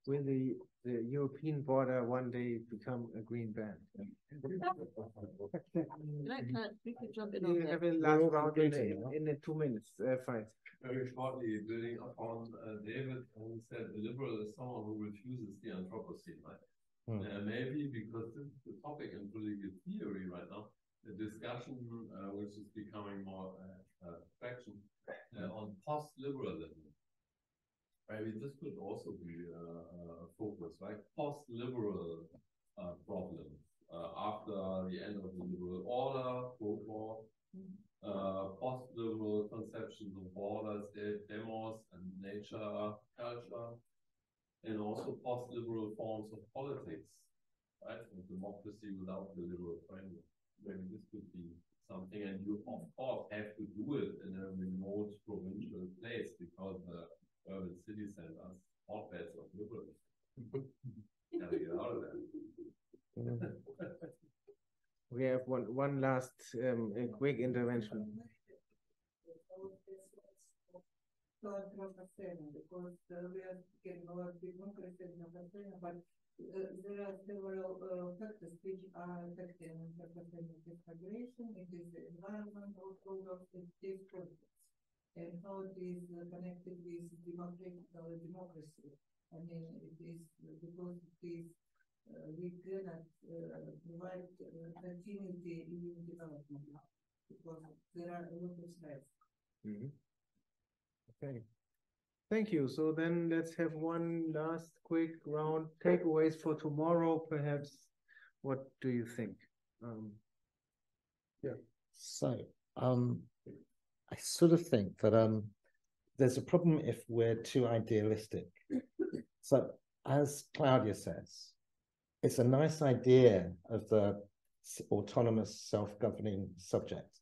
will the European border one day become a green band? We could jump in You on have that. a last round in 2 minutes. Fine. Very shortly, building upon David, who said the liberal is someone who refuses the Anthropocene, right? Maybe because this is the topic in political theory right now, the discussion which is becoming more traction on post-liberalism. Maybe this could also be a focus, right? Post-liberal problems after the end of the liberal order, post-liberal concepts conceptions of borders, demos, and nature, culture, and also post-liberal forms of politics, right? And democracy without the liberal framework. Maybe this could be something, and you of course have to do it in a remote provincial place because the urban city centers hotbeds of liberalism. Gotta get out of there. We have one last quick intervention. Because we are getting about democracy and but there are several factors which are affecting this migration. It is the environment, also it is politics, and how it is connected with democracy. I mean, it is because it is we cannot provide continuity in development because there are a lot of threats. Mm-hmm. Okay. Thank you. So then let's have one last quick round. Takeaways for tomorrow, perhaps. What do you think? Yeah. So I sort of think that there's a problem if we're too idealistic. So as Claudia says, it's a nice idea of the autonomous self-governing subject.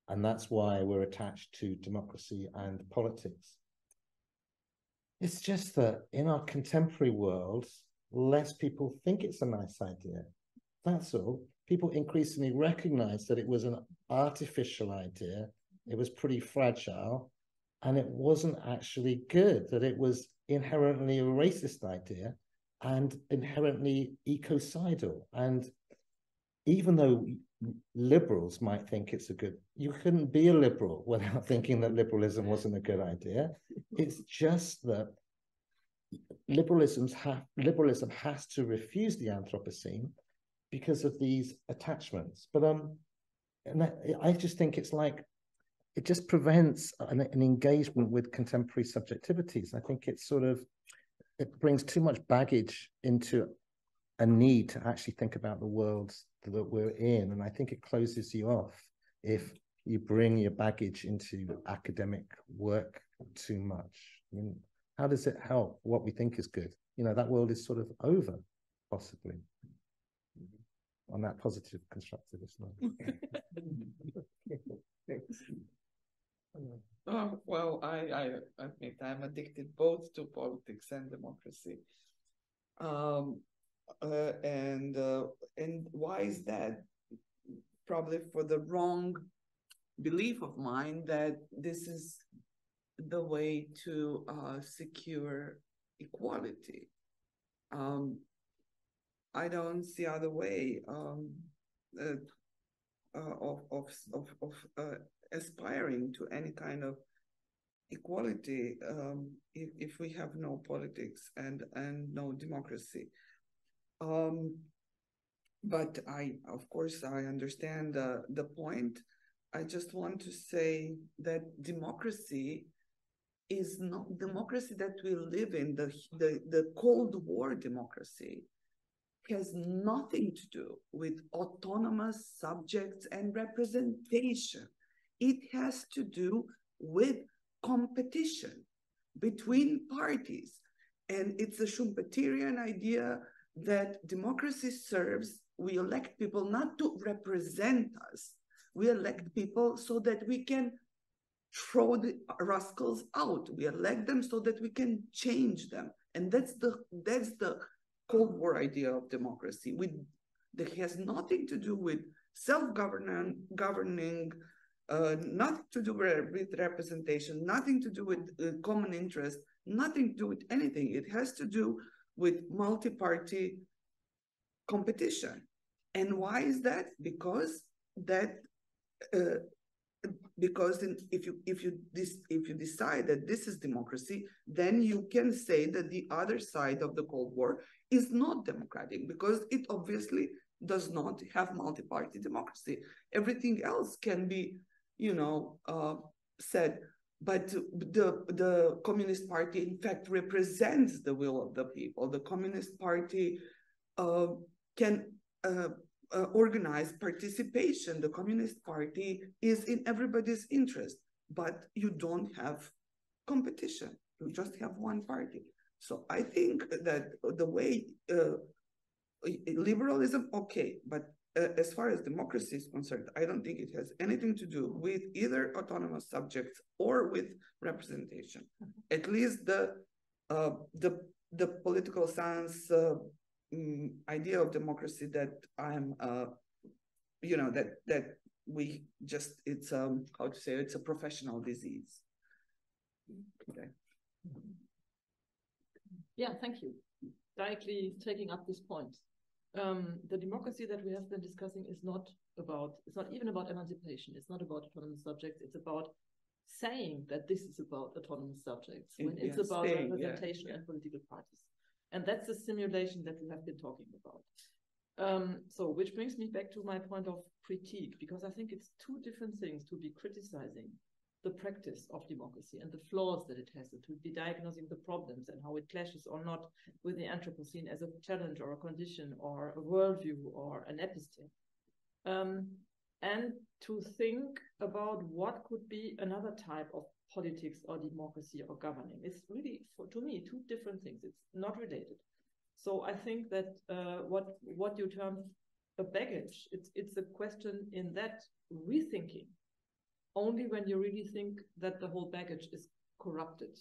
And that's why we're attached to democracy and politics. It's just that in our contemporary world, less people think it's a nice idea. That's all. People increasingly recognize that it was an artificial idea. It was pretty fragile, and it wasn't actually good, that it was inherently a racist idea and inherently ecocidal. And even though liberals might think it's a good, you couldn't be a liberal without thinking that liberalism wasn't a good idea. It's just that liberalism has to refuse the Anthropocene because of these attachments. But I just think it's like, it just prevents an engagement with contemporary subjectivities. I think it's sort of, it brings too much baggage into a need to actually think about the world that we're in. And I think it closes you off if you bring your baggage into academic work too much. I mean, how does it help what we think is good? You know, that world is sort of over, possibly. On that positive constructivist note. Thanks. Well, I admit I'm addicted both to politics and democracy. And why is that? Probably for the wrong belief of mine that this is the way to secure equality. I don't see other way of aspiring to any kind of equality if we have no politics and no democracy. But of course, I understand the point. I just want to say that democracy is not democracy that we live in. The Cold War democracy has nothing to do with autonomous subjects and representation. It has to do with competition between parties. And it's a Schumpeterian idea that democracy serves, we elect people not to represent us. We elect people so that we can throw the rascals out. We elect them so that we can change them. And that's the Cold War idea of democracy. That has nothing to do with self-governing, nothing to do with representation, nothing to do with common interest, nothing to do with anything. It has to do with multi-party competition. And why is that? Because if you decide that this is democracy, then you can say that the other side of the Cold War is not democratic, because it obviously does not have multi-party democracy. Everything else can be, said. But the Communist Party, in fact, represents the will of the people. The Communist Party can organize participation. The Communist Party is in everybody's interest. but you don't have competition. You just have one party. So I think that the way liberalism, okay, but as far as democracy is concerned, I don't think it has anything to do with either autonomous subjects or with representation. At least the political science idea of democracy that I'm, you know, that we just, it's how to say, it's a professional disease. Okay. Yeah, thank you. Directly taking up this point. The democracy that we have been discussing is not about, it's not even about emancipation. It's not about autonomous subjects. It's about saying that this is about autonomous subjects when it's about representation and political parties. And that's the simulation that we have been talking about. So which brings me back to my point of critique, because I think it's two different things to be criticizing the practice of democracy and the flaws that it has, and to be diagnosing the problems and how it clashes or not with the Anthropocene as a challenge or a condition or a worldview or an episteme. And to think about what could be another type of politics or democracy or governing. It's really, to me, two different things. It's not related. So I think that what you term a baggage, it's a question in that rethinking only when you really think that the whole baggage is corrupted.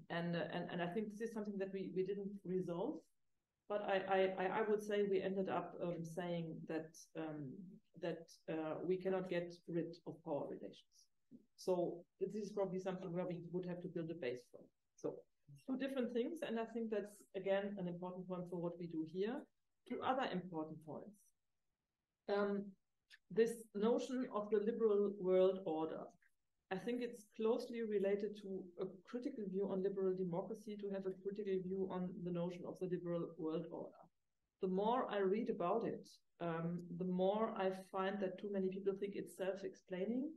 And I think this is something that we didn't resolve, but I would say we ended up saying that we cannot get rid of power relations. So this is probably something where we would have to build a base for. So two different things, and I think that's again an important point for what we do here. Two other important points. This notion of the liberal world order, I think it's closely related to a critical view on liberal democracy, to have a critical view on the notion of the liberal world order. The more I read about it, the more I find that too many people think it's self-explaining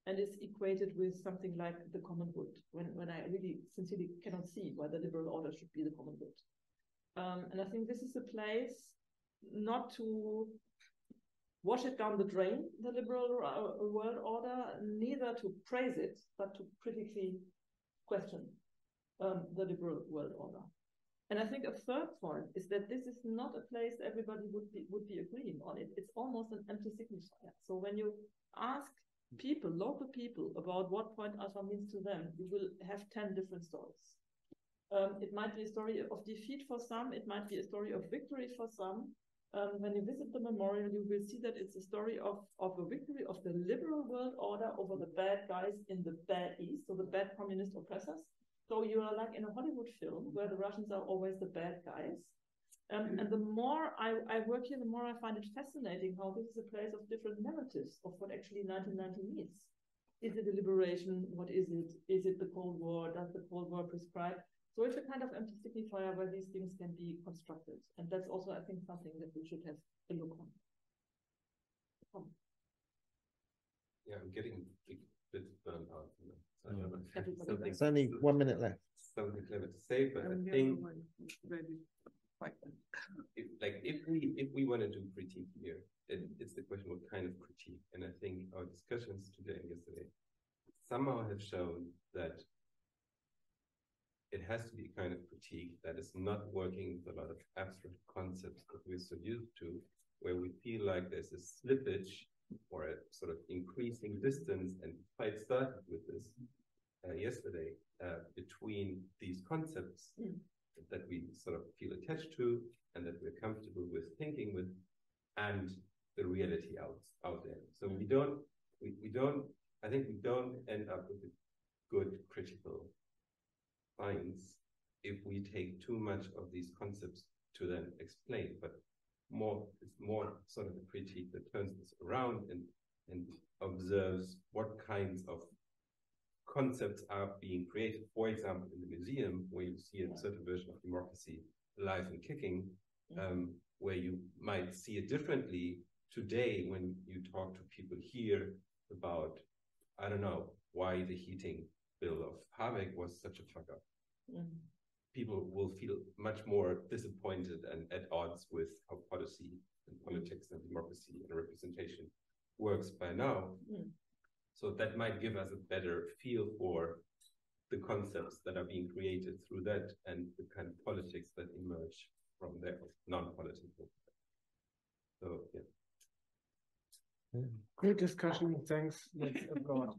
and is equated with something like the common good, when I really sincerely cannot see why the liberal order should be the common good. And I think this is a place not to wash it down the drain, the liberal world order, neither to praise it, but to critically question the liberal world order. And I think a third point is that this is not a place everybody would be agreeing on. It's almost an empty signifier. So when you ask people, local people, about what point alpha means to them, you will have 10 different stories. It might be a story of defeat for some, it might be a story of victory for some. When you visit the memorial, you will see that it's a story of a victory of the liberal world order over the bad guys in the bad East, so the bad communist oppressors. So you are like in a Hollywood film where the Russians are always the bad guys. And the more I work here, the more I find it fascinating how this is a place of different narratives of what actually 1990 means. Is it a liberation? What is it? Is it the Cold War? Does the Cold War prescribe? So it's a kind of empty signifier where these things can be constructed. And that's also, I think, something that we should have a look on. Yeah, I'm getting a bit burned out. You know? So There's only 1 minute left. Something clever to say, but I think if we want to do critique here, it's the question what kind of critique. And I think our discussions today and yesterday somehow have shown that it has to be a kind of critique that is not working with a lot of abstract concepts that we're so used to, where we feel like there's a slippage or a sort of increasing distance, and the fight started with this yesterday, between these concepts that we sort of feel attached to and that we're comfortable with thinking with, and the reality out there. So we don't end up with a good critical science if we take too much of these concepts to then explain, but it's more sort of a critique that turns this around and observes what kinds of concepts are being created. For example, in the museum, where you see a certain version of democracy alive and kicking, where you might see it differently today when you talk to people here about, I don't know, why the heating bill of Habeck was such a fuck up. People will feel much more disappointed and at odds with how policy and politics and democracy and representation works by now. So that might give us a better feel for the concepts that are being created through that and the kind of politics that emerge from there, non-political. So, yeah. Great discussion. Thanks. Let's go on.